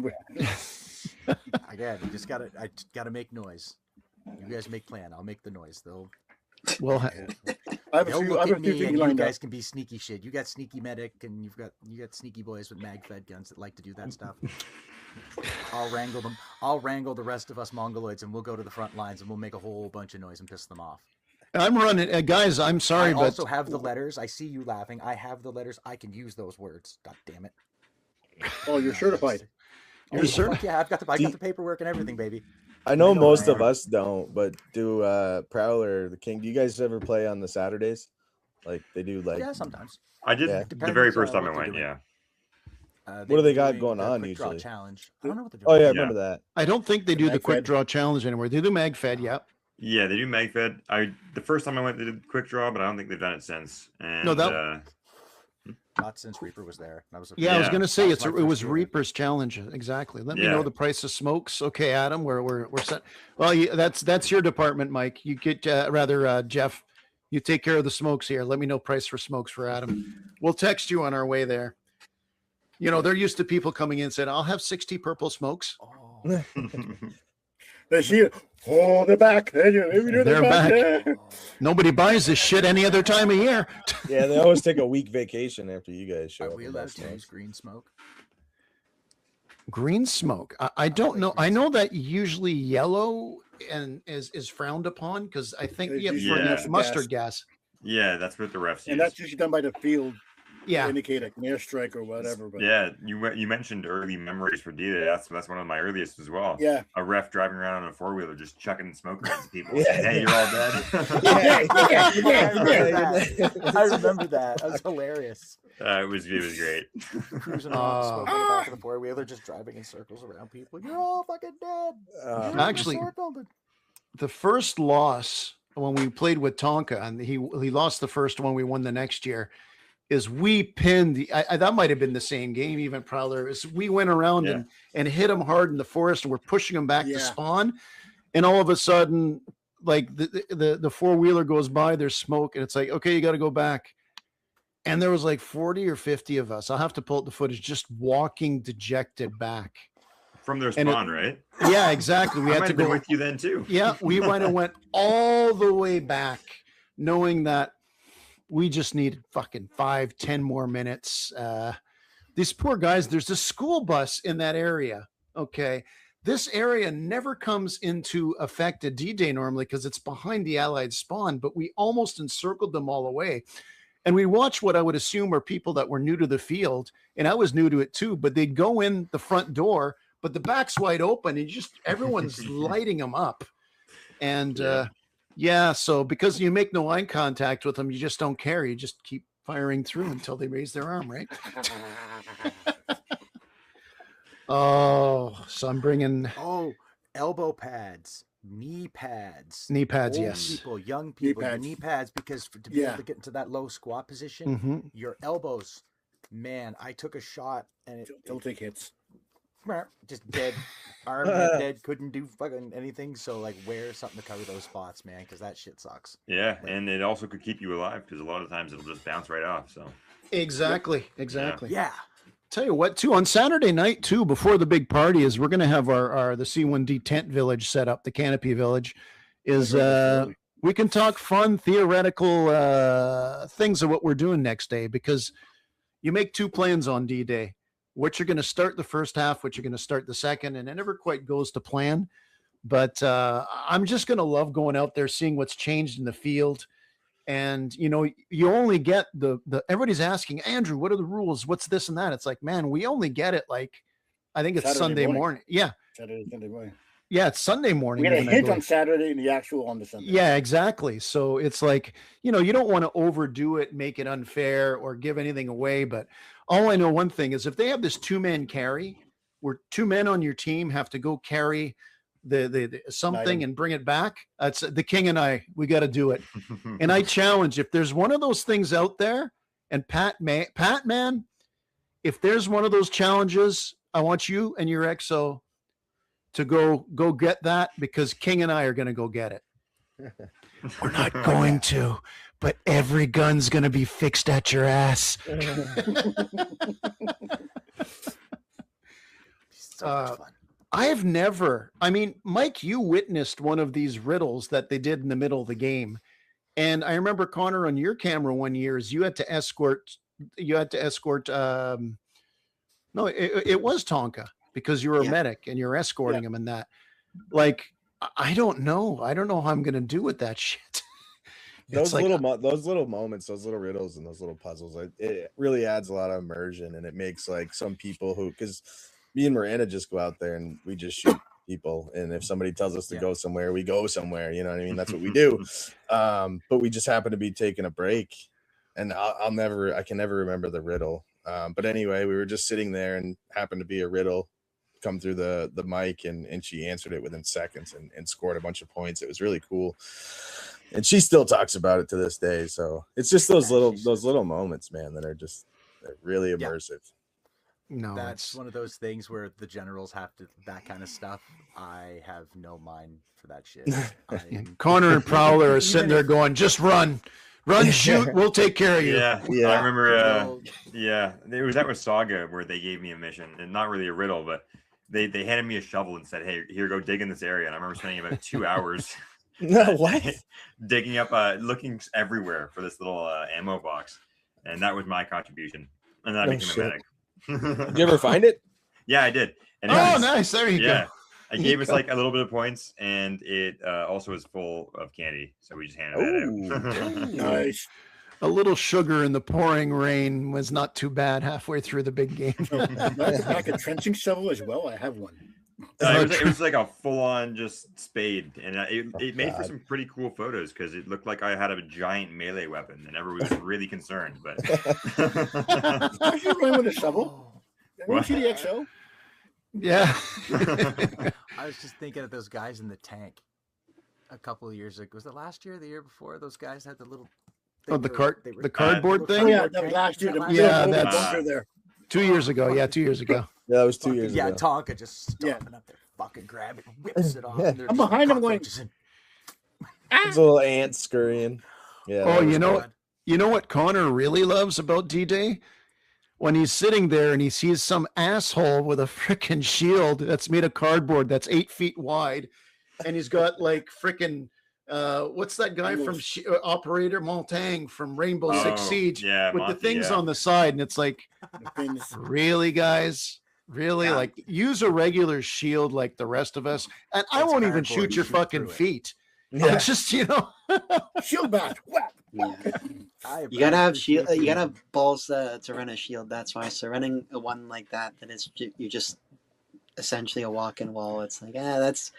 Again, I just gotta make noise. You guys make plan. I'll make the noise. They'll look at me, and you guys can be sneaky shit. You got sneaky medic, and you got sneaky boys with mag fed guns that like to do that stuff. I'll wrangle them. I'll wrangle the rest of us mongoloids, and we'll go to the front lines, and we'll make a whole bunch of noise and piss them off. I'm running, guys. I'm sorry, I but also have the letters. I see you laughing. I have the letters. I can use those words. God damn it! Oh, you're certified. You're certified. Yeah, I got the paperwork and everything, baby. I know most of us don't, but do Prowler, the King, do you guys ever play on the Saturdays? Like they do, like sometimes. I did the very first time I went. Yeah. What do they got going on usually? Challenge. I don't know what they're doing. Oh yeah, I remember that. I don't think they do the quick draw challenge anymore. They do mag fed, yeah. Yeah, they do mag fed. The first time I went, they did quick draw, but I don't think they've done it since. And, no, not since Reaper was there. That was I was going to say it was Reaper's challenge exactly. Let me know the price of smokes. Okay, Adam, we're set. Well, that's your department, Mike. You get Jeff. You take care of the smokes here. Let me know price for smokes for Adam. We'll text you on our way there. You know, they're used to people coming in and saying, "I'll have 60 purple smokes." Oh. Oh, they're back. They're back. Nobody buys this shit any other time of year. Yeah, they always take a week vacation after you guys show up. Are we allowed to use green smoke? Green smoke. I don't know. I know that usually yellow and is frowned upon because I think mustard gas. Yeah, that's what the refs use. And that's usually done by the field. Yeah, indicate an airstrike or whatever. But yeah, you mentioned early memories for D-Day. That's one of my earliest as well. Yeah, a ref driving around on a 4-wheeler just chucking smoke at people. Hey, you're all dead. I remember that. That was hilarious. It was great. Cruising on, smoking in the back of the 4-wheeler, just driving in circles around people. You're all fucking dead. Actually, the first loss when we played with Tonka, and he lost the first one, we won the next year. Is we pinned that might have been the same game, even Prowler. Is we went around and hit him hard in the forest, and we're pushing him back to spawn, and all of a sudden, like the 4-wheeler goes by, there's smoke, and it's like, okay, you got to go back. And there was like 40 or 50 of us. I'll have to pull up the footage, just walking dejected back from their spawn, right? Yeah, exactly. We had to go with you then too. Yeah, we went all the way back, knowing that we just needed fucking 5-10 more minutes. These poor guys, there's a school bus in that area. Okay. This area never comes into effect at D-Day normally because it's behind the Allied spawn, but we almost encircled them all away. And we watched what I would assume are people that were new to the field. And I was new to it too, but they'd go in the front door, but the back's wide open and everyone's lighting them up. And, so because you make no eye contact with them, you just don't care. You just keep firing through until they raise their arm, right? So I'm bringing... elbow pads, knee pads. Knee pads, old yes. people, young people, knee pads, because to be able to get into that low squat position, your elbows, man, I took a shot and don't take hits. Just dead. Arm dead, couldn't do fucking anything. So like, wear something to cover those spots, man, because that shit sucks. Yeah, and it also could keep you alive because a lot of times it'll just bounce right off. So exactly. Yeah. Tell you what, too, on Saturday night too, before the big party, is we're gonna have the C1D tent village set up, the canopy village. Is we can talk fun, theoretical things of what we're doing next day, because you make 2 plans on D-Day. What you're going to start the first half, what you're going to start the second, and it never quite goes to plan. But I'm just going to love going out there, seeing what's changed in the field. And, you only get everybody's asking, Andrew, what are the rules? What's this and that? It's like, man, we only get it I think it's Sunday morning. Yeah. Sunday morning. Yeah, it's Sunday morning. We get a hint on Saturday and the actual on the Sunday. Yeah, exactly. So it's like, you don't want to overdo it, make it unfair, or give anything away. But all I know one thing is, if they have this 2-man carry, where 2 men on your team have to go carry the something and bring it back, that's the King and I. We got to do it. And I challenge, if there's one of those things out there, and Pat, man, if there's one of those challenges, I want you and your XO to go get that, because King and I are going to go get it. We're not going to, but every gun's going to be fixed at your ass. So much fun. I've never, Mike, you witnessed one of these riddles that they did in the middle of the game. And I remember, Connor, on your camera one year, is you had to escort, it was Tonka, because you were a medic and you're escorting him, and that, like, I don't know how I'm going to do with that shit. Those little moments, those little riddles and those little puzzles, it really adds a lot of immersion, and it makes like some people because me and Miranda just go out there and we just shoot people, and if somebody tells us to go somewhere, we go somewhere. You know what I mean? That's what we do. But we just happen to be taking a break, and I can never remember the riddle. But anyway, we were just sitting there and happened to be a riddle come through the mic, and she answered it within seconds and scored a bunch of points. It was really cool. And she still talks about it to this day. So it's just those little moments, man, that are they're really immersive. No, that's one of those things where the generals have to, that kind of stuff. I have no mind for that shit. Connor and Prowler are sitting there going, just run, shoot, we'll take care of you. Yeah. I remember, that was Saga, where they gave me a mission, and not really a riddle, but they handed me a shovel and said, "Hey, here, go dig in this area." And I remember spending about 2 hours No, what? digging up, looking everywhere for this little ammo box, and that was my contribution. And then I No became shit. a medic. Did you ever find it? Yeah, I did. And it Oh, was- nice. There you yeah, go. it gave us like a little bit of points, and it also was full of candy, so we just handed that out. Nice. A little sugar in the pouring rain was not too bad halfway through the big game. Like a trenching shovel as well. I have one. It was like a full-on just spade, and it made for God. some pretty cool photos because it looked like I had a giant melee weapon, and everyone was really concerned. But Are you running with a shovel? What? TDXO? Yeah. I was just thinking of those guys in the tank a couple of years ago. Was it last year or the year before? Those guys had the little. Oh, the cardboard thing? Oh, yeah, that was last year. Yeah, the that's bunker there. 2 years ago. Yeah, 2 years ago. Yeah, that was 2 years Yeah, ago. Tonka just stomping up there, fucking grabbing, whips it off. Yeah. And they're I'm just behind him going, cockroaches and- It's a little ant scurrying. Yeah. Oh, that was you know, cool. you know what Connor really loves about D-Day? When he's sitting there and he sees some asshole with a freaking shield that's made of cardboard that's 8 feet wide, and he's got like freaking what's that guy from Operator Montang from Rainbow Six Oh, Siege yeah, with the Monty, things yeah. on the side, and it's like, really, guys? Really? Yeah. Like, use a regular shield like the rest of us, and I It's won't even cardboard, shoot you your shoot fucking through it. feet. Yeah. It's just, you know. Shield bash. Whap. Yeah. I You gotta have appreciate shield. You gotta the- have balls to run a shield. That's why. So running a one like that, then you're just essentially a walk-in wall. It's like, that's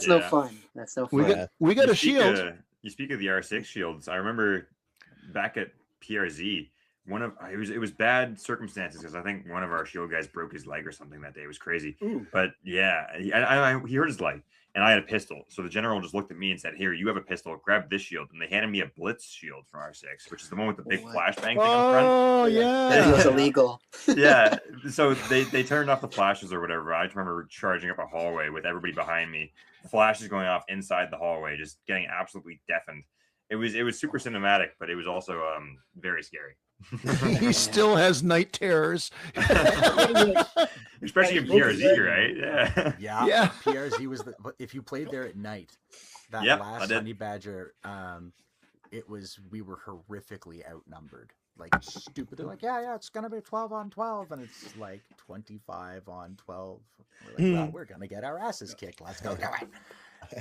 no Yeah. fun. That's no fun. We got a You speak shield. You speak of the R6 shields. I remember back at PRZ, it was bad circumstances because I think one of our shield guys broke his leg or something that day. It was crazy. Ooh. But yeah, he hurt his leg, and I had a pistol. So the general just looked at me and said, "Here, you have a pistol. Grab this shield." And they handed me a Blitz shield from R6, which is the one with the big What? flashbang thing on the front. Oh, It yeah. was illegal. Yeah, so they turned off the flashes or whatever. I just remember charging up a hallway with everybody behind me, flashes going off inside the hallway, just getting absolutely deafened. It was super cinematic, but it was also very scary. He still has night terrors. Especially in PRZ, right? Yeah. Yeah, Yeah. PRZ was the. But if you played there at night, that Yep, I last did. Honey Badger, we were horrifically outnumbered. Like stupid. They're like, yeah, it's gonna be 12 on 12, and it's like 25 on 12. We're like, well, we're gonna get our asses kicked. Let's go. Come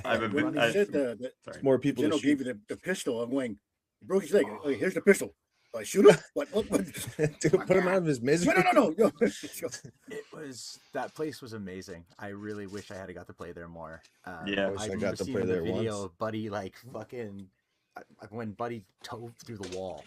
on. When he said sorry. More people to General shoot. gave you the pistol, I'm going, he broke his leg. Oh, here's the pistol. I shoot him? What? Dude, put him out of his misery. No. It was that place was amazing. I really wish I had got to play there more. Yeah. I wish I remember got to seeing play the there video once. of Buddy like fucking when Buddy dove through the wall.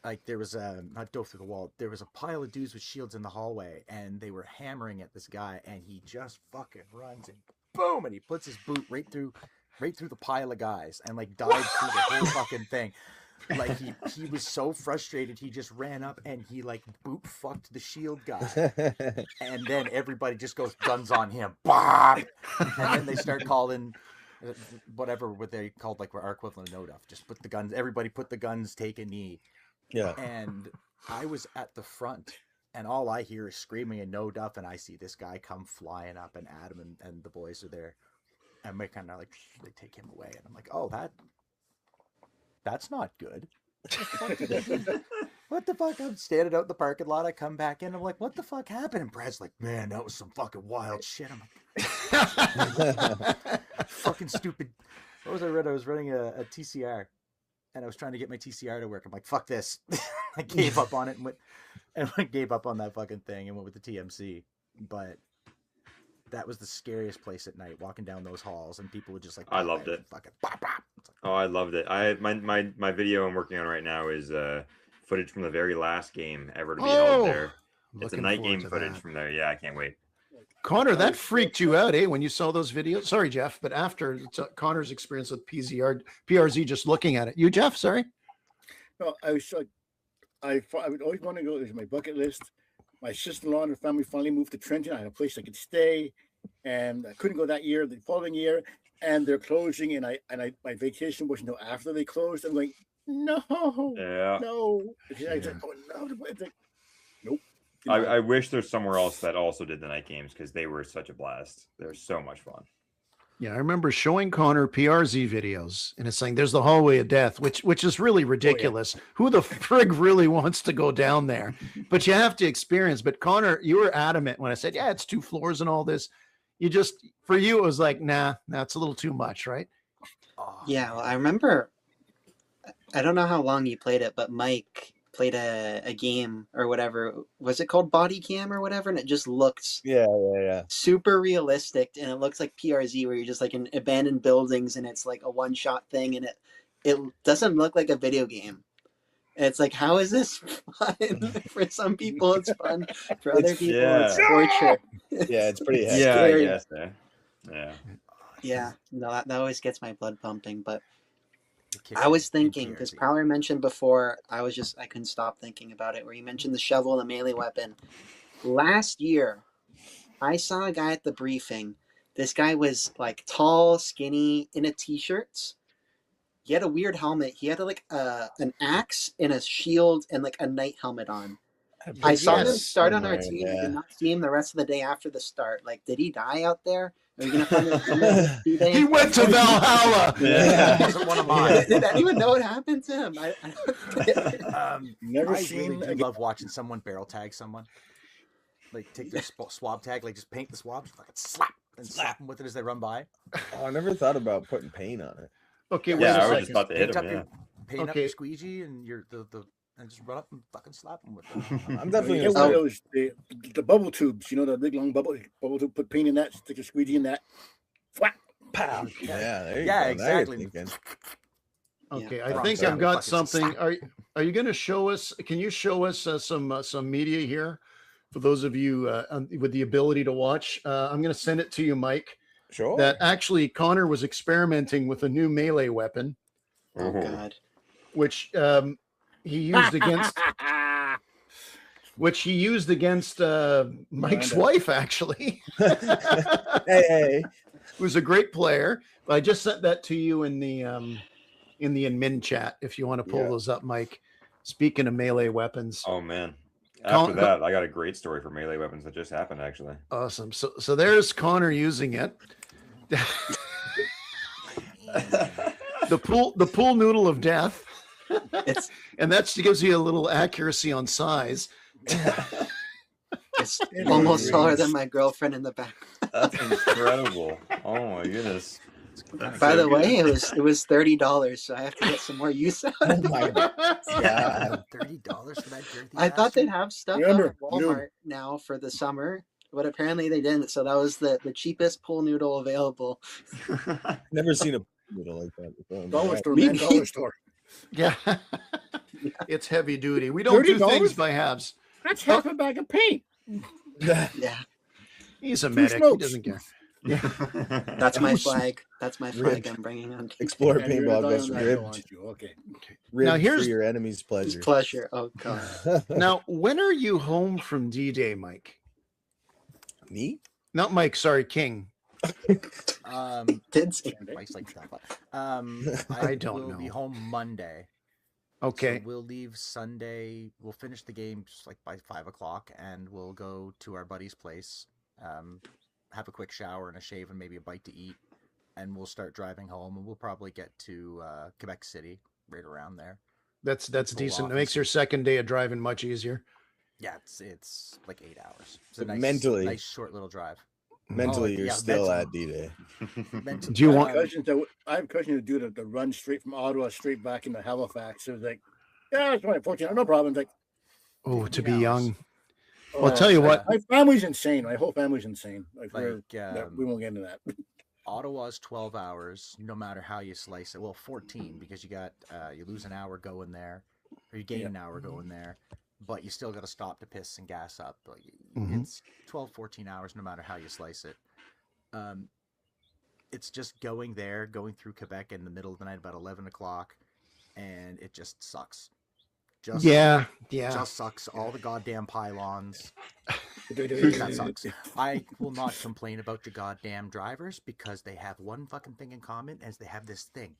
Like there was not dove through the wall. There was a pile of dudes with shields in the hallway, and they were hammering at this guy, and he just fucking runs and boom, and he puts his boot right through the pile of guys, and like dives through the whole fucking thing. Like he was so frustrated, he just ran up and he like boot fucked the shield guy, and then everybody just goes guns on him, Bam! And then they start calling whatever what they called like our equivalent of no duff. Just put the guns. Everybody put the guns. Take a knee. Yeah. And I was at the front, and all I hear is screaming and no duff, and I see this guy come flying up, and Adam and the boys are there, and they kind of like they take him away, and I'm like, oh, that's not good. What the fuck? I'm standing out in the parking lot. I come back in. I'm like, what the fuck happened? And Brad's like, man, that was some fucking wild shit. I'm like, fucking stupid. What was I running? I was running a TCR, and I was trying to get my TCR to work. I'm like, fuck this. I gave up on it and gave up on that fucking thing and went with the TMC. But that was the scariest place at night, walking down those halls, and people would just like. I loved it. Fucking bop, bop. It's like, Oh, I loved it. My video I'm working on right now is footage from the very last game ever to be held there. It's a Looking night forward game to footage that. from there. Yeah, I can't wait. Connor, that freaked you out, eh? When you saw those videos. Sorry, Jeff, but after Connor's experience with PRZ, just looking at it. You, Jeff? Sorry. No, I was like, I would always want to go. It was my bucket list. My sister-in-law and her family finally moved to Trenton. I had a place I could stay, and I couldn't go that year. The following year, and they're closing, and my vacation wasn't until after they closed. I'm going, no, Yeah. no. And I said, oh no, nope. I wish there's somewhere else that also did the night games because they were such a blast. They're so much fun. Yeah, I remember showing Connor PRZ videos, and it's saying there's the hallway of death, which is really ridiculous. Who the frig really wants to go down there? But you have to experience. But Connor, you were adamant when I said, yeah, it's 2 floors and all this. For you, it was like, nah, it's a little too much, right? Yeah, well, I remember, I don't know how long you played it, but Mike played a game or whatever. Was it called Body Cam or whatever? And it just looks super realistic, and it looks like PRZ where you're just like in abandoned buildings and it's like a one-shot thing, and it doesn't look like a video game. And it's like, how is this fun? For some people it's fun, for other people it's torture. Yeah, it's pretty It's hectic. scary. I guess. Yeah, no, that always gets my blood pumping. But I was thinking, because Prowler mentioned before, I couldn't stop thinking about it, where you mentioned the shovel and the melee weapon. Last year, I saw a guy at the briefing. This guy was like tall, skinny, in a t-shirt. He had a weird helmet. He had like an axe and a shield and like a knight helmet on. I saw him start on our team. I did not see him the rest of the day after the start. Like, did he die out there? Are we gonna find him? He went to Valhalla. It wasn't one of mine. Did anyone know what happened to him? Never I seen. really do love watching someone barrel tag someone. Like take their swab tag, like just paint the swabs, like slap them with it as they run by. Oh, I never thought about putting paint on it. Okay, wait Yeah, a I was second. just about to hit him. Yeah. Paint up your squeegee and and just run up and fucking slap them with it. I'm definitely Get gonna one of those the bubble tubes. You know, the big long bubble tube. Put paint in that. Stick your squeegee in that. Flap. Pow. Yeah, there you Yeah, go. exactly. Okay, Yeah. I think I've got something. Are you going to show us? Can you show us some media here for those of you with the ability to watch? I'm going to send it to you, Mike. Sure. That actually Connor was experimenting with a new melee weapon, Oh God. which he used against. Which he used against Mike's wife, actually. Hey. Who's a great player. But I just sent that to you in the admin chat if you want to pull those up, Mike. Speaking of melee weapons. Oh man. After that, I got a great story for melee weapons that just happened actually. Awesome. So there's Connor using it. the pool noodle of death. And that gives you a little accuracy on size. It's almost taller than my girlfriend in the back. That's incredible. Oh my goodness. By the way, it was $30, so I have to get some more use out of it. Oh my God. $30 for that girthy I thought they'd bastard? have stuff Remember, out at Walmart now for the summer, but apparently they didn't. So that was the cheapest pool noodle available. Never seen a noodle like that before. Dollar store, Me man. neither. Dollar store. Yeah. It's heavy duty. We don't do $30? things by halves. That's half a bag of paint. Yeah, He's a Two medic. He smokes. doesn't care. that's my flag. That's my flag I'm bringing on. Explore And you're paintball not goes on that, ribbed. aren't you? Okay. Now, Ribbed here's- for your enemy's pleasure. Pleasure. Oh God. Now, when are you home from D-Day, Mike? Me? Not Mike, sorry, King. Did say Mike's like stuff. I don't will be know. home Monday. Okay. So we'll leave Sunday. We'll finish the game just like by 5 o'clock, and we'll go to our buddy's place, have a quick shower and a shave and maybe a bite to eat, and we'll start driving home. And we'll probably get to Quebec City right around there. That's Pull decent. off It makes your second day of driving much easier. Yeah, it's like 8 hours. It's a But nice, mentally- nice short little drive. Mentally, you're yeah, still mentally. at D-Day. Mentally, Do you want- I have cousins that do the run straight from Ottawa straight back into Halifax. So it's like, yeah, it's 14. No problem. It's like, Oh, to 15 be hours. young. Well, I'll tell you what. My family's insane. My whole family's insane. Like, Like, we won't get into that. Ottawa's 12 hours, no matter how you slice it. Well, 14 because you got you lose an hour going there, or you gain an hour going there, but you still got to stop to piss and gas up. Like, it's 12, 14 hours, no matter how you slice it. It's just going there, going through Quebec in the middle of the night, about 11 o'clock, and it just sucks. Just just sucks. All the goddamn pylons. That sucks. I will not complain about your goddamn drivers because they have one fucking thing in common, as they have this thing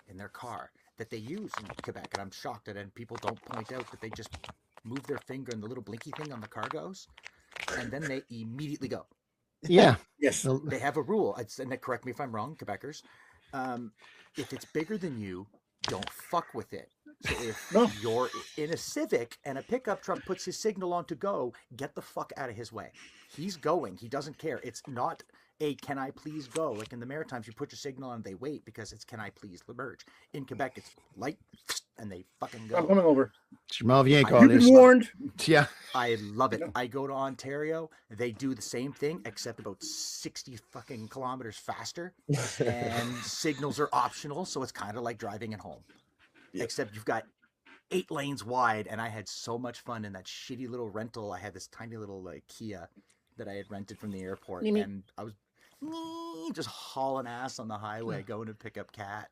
in their car that they use in Quebec, and I'm shocked that people don't point out that they just move their finger and the little blinky thing on the car goes, and then they immediately go. Yeah. Yes. They have a rule. And correct me if I'm wrong, Quebecers. If it's bigger than you, don't fuck with it. So if you're in a Civic and a pickup truck puts his signal on to go, get the fuck out of his way. He's going. He doesn't care. It's not a "can I please go?" Like in the Maritimes, you put your signal on, they wait because it's "can I please merge." In Quebec, it's light and they fucking go. I'm coming over. You've been warned. Yeah. I love it. I go to Ontario. They do the same thing, except about 60 fucking kilometers faster. And signals are optional, so it's kind of like driving at home. Yep. Except you've got 8 lanes wide, and I had so much fun in that shitty little rental. I had this tiny little Kia that I had rented from the airport, and I was just hauling ass on the highway going to pick up Kat.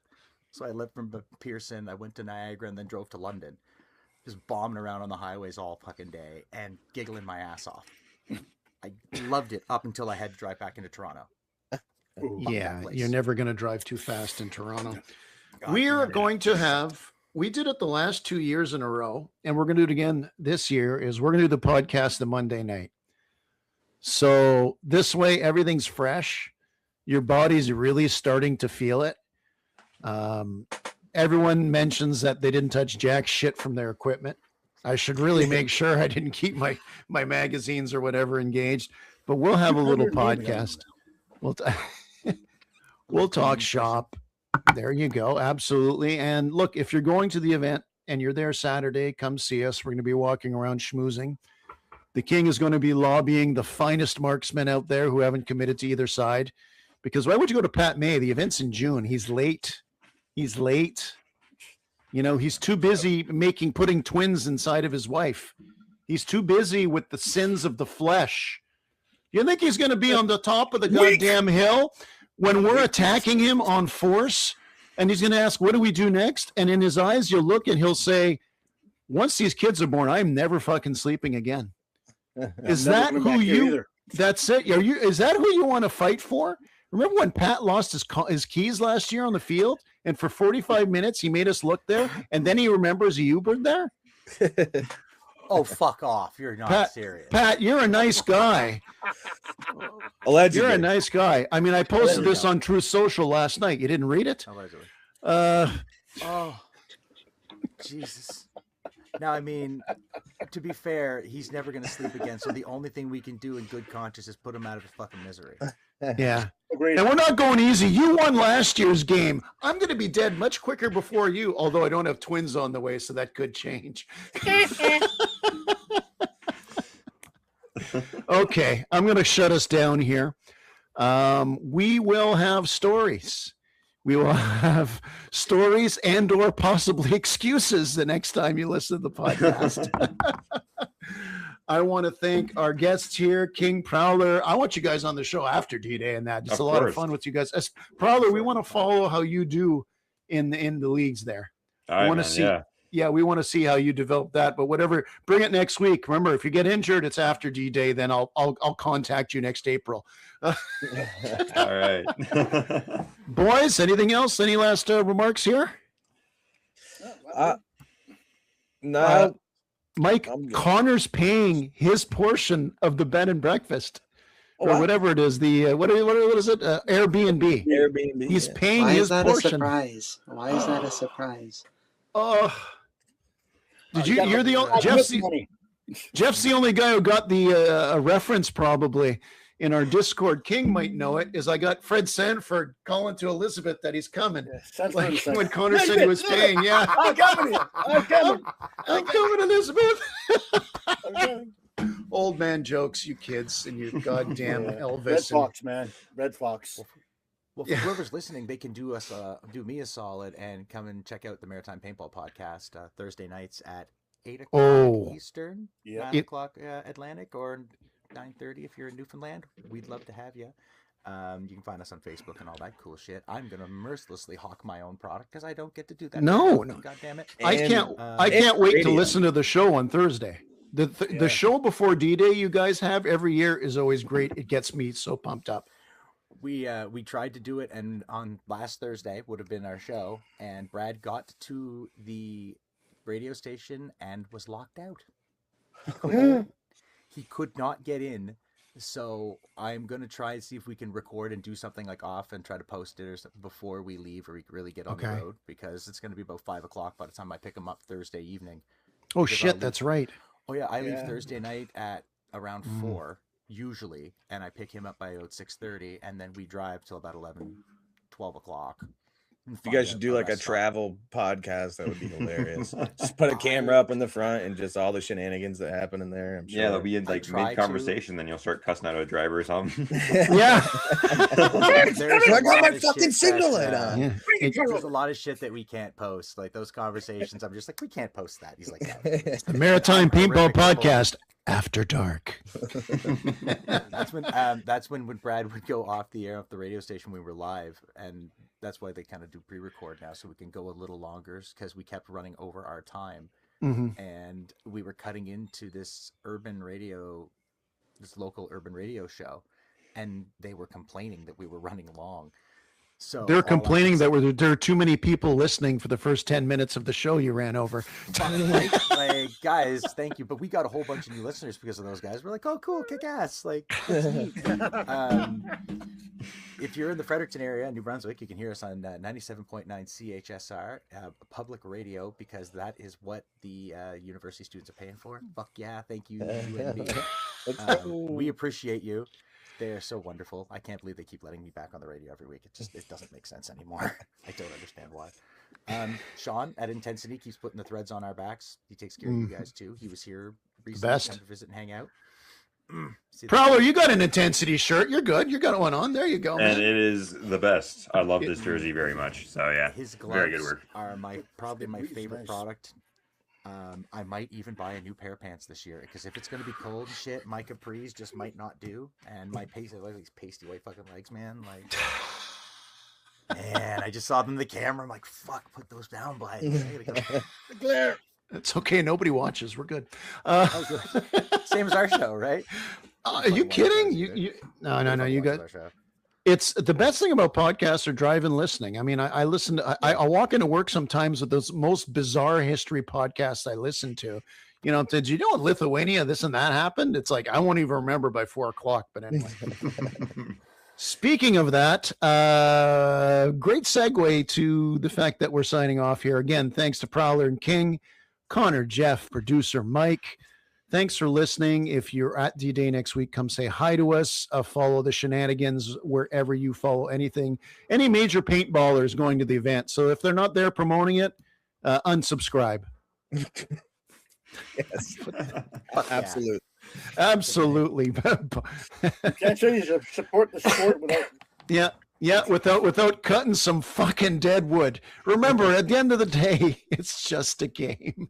So I left from Pearson, I went to Niagara, and then drove to London. Just bombing around on the highways all fucking day and giggling my ass off. I loved it up until I had to drive back into Toronto. Yeah, you're never going to drive too fast in Toronto. We are going to have, we did it the last 2 years in a row, and we're going to do it again this year, is we're going to do the podcast the Monday night. So this way, everything's fresh. Your body's really starting to feel it. Everyone mentions that they didn't touch jack shit from their equipment. I should really make sure I didn't keep my magazines or whatever engaged, but we'll have a little podcast. We'll talk shop. There you go. Absolutely. And look, if you're going to the event and you're there Saturday, come see us. We're going to be walking around schmoozing. The King is going to be lobbying the finest marksmen out there who haven't committed to either side. Because why would you go to Pat May? The event's in June. He's late. He's late. You know, he's too busy putting twins inside of his wife. He's too busy with the sins of the flesh. You think he's going to be on the top of the goddamn hill when we're attacking him on force? And he's going to ask, what do we do next? And in his eyes, you'll look and he'll say, once these kids are born, I'm never fucking sleeping again. Is that who you, that's it. Is that who you want to fight for? Remember when Pat lost his keys last year on the field? And for 45 minutes, he made us look there. And then he remembers he Ubered there. Oh, fuck off. You're not serious. Pat, you're a nice guy. Allegedly. You're a nice guy. I mean, I posted this on Truth Social last night. You didn't read it? Allegedly. Oh, Jesus. Now, I mean, to be fair, he's never going to sleep again. So the only thing we can do in good conscience is put him out of his fucking misery. Yeah. Agreed. And we're not going easy. You won last year's game. I'm going to be dead much quicker before you, although I don't have twins on the way, so that could change. Okay, I'm going to shut us down here. We will have stories. We will have stories and or possibly excuses the next time you listen to the podcast. I want to thank our guests here, King, Prowler. I want you guys on the show after D-Day and that. It's a lot of fun with you guys. Prowler, we want to follow how you do in the leagues there. I want to see. Yeah, we want to see how you develop that. But whatever, bring it next week. Remember, if you get injured, it's after D-Day. Then I'll contact you next April. All right, boys. Anything else? Any last remarks here? No. Mike, Connor's paying his portion of the bed and breakfast, or whatever it is. The what is it? Airbnb. Airbnb. He's paying Why his is that portion. a surprise? Why is that a surprise? Oh. Did you? You're the only Jeff's the only guy who got the reference probably in our Discord. King might know it. Is I got Fred Sanford calling to Elizabeth that he's coming. Like when Connor said he was paying. Yeah, I'm coming. I'm coming. I'm coming, Elizabeth. I'm coming. Old man jokes, you kids, and you goddamn Elvis. Red Fox, man. Red Fox. Well, for whoever's listening, they can do me a solid and come and check out the Maritime Paintball Podcast Thursday nights at 8 o'clock Eastern, 9 o'clock Atlantic, or 9:30 if you're in Newfoundland. We'd love to have you. You can find us on Facebook and all that cool shit. I'm gonna mercilessly hawk my own product because I don't get to do that. No. God damn it! I can't wait to listen to the show on Thursday. The show before D-Day you guys have every year is always great. It gets me so pumped up. We tried to do it, and on last Thursday would have been our show, and Brad got to the radio station and was locked out. He could not get in. So I'm going to try and see if we can record and do something like off and try to post it or something before we leave or we really get on the road, because it's going to be about 5 o'clock by the time I pick him up Thursday evening. Oh, shit, that's right. Oh, yeah, I leave Thursday night at around 4 usually, and I pick him up by about 6:30, and then we drive till about 11, 12 o'clock. You guys should do like a travel podcast. That would be hilarious. Just put a camera up in the front and just all the shenanigans that happen in there. I'm sure. Yeah, they'll be in like mid-conversation, then you'll start cussing out a driver or something. Yeah. I got my fucking signal light on. Yeah. There's a lot of shit that we can't post. Like those conversations, I'm just like, we can't post that. He's like, the Maritime Paintball Podcast After Dark. That's when Brad would go off the air off the radio station. We were live, and that's why they kind of do pre-record now, so we can go a little longer, because we kept running over our time. And we were cutting into this local urban radio show, and they were complaining that we were running long. So they're complaining that there are too many people listening for the first 10 minutes of the show you ran over. like, guys, thank you, but we got a whole bunch of new listeners because of those guys. We're like, oh, cool, kick ass, like, that's neat. If you're in the Fredericton area, New Brunswick, you can hear us on 97.9 CHSR, public radio, because that is what the university students are paying for. Fuck yeah, thank you, UNB. We appreciate you. They are so wonderful. I can't believe they keep letting me back on the radio every week. It doesn't make sense anymore. I don't understand why. Sean at Intensity keeps putting the threads on our backs. He takes care of you guys too. He was here recently to visit and hang out. Prowler, you got an Intensity shirt. You're good. You got one on. There you go, man. And it is the best. I love this jersey very much. So yeah, his gloves very good work. Are probably my favorite product. I might even buy a new pair of pants this year, because if it's going to be cold and shit, my capris just might not do. And my pasty white fucking legs, man. Like, man, I just saw them in the camera. I'm like, fuck, put those down, Blake. The glare. It's okay. Nobody watches. We're good. Same as our show, right? Are you kidding? No. You got. It's the best thing about podcasts are drive-in listening. I mean, I listen to, I walk into work sometimes with those most bizarre history podcasts I listen to. You know, did you know in Lithuania this and that happened? It's like I won't even remember by 4 o'clock. But anyway, speaking of that, great segue to the fact that we're signing off here again. Thanks to Prowler and King, Connor, Jeff, producer Mike. Thanks for listening. If you're at D-Day next week, come say hi to us. Follow the shenanigans wherever you follow anything. Any major paintballer is going to the event. So if they're not there promoting it, unsubscribe. Yes. Absolutely. Absolutely. You can't say you support the sport without... Yeah, without cutting some fucking dead wood. Remember, at the end of the day, it's just a game.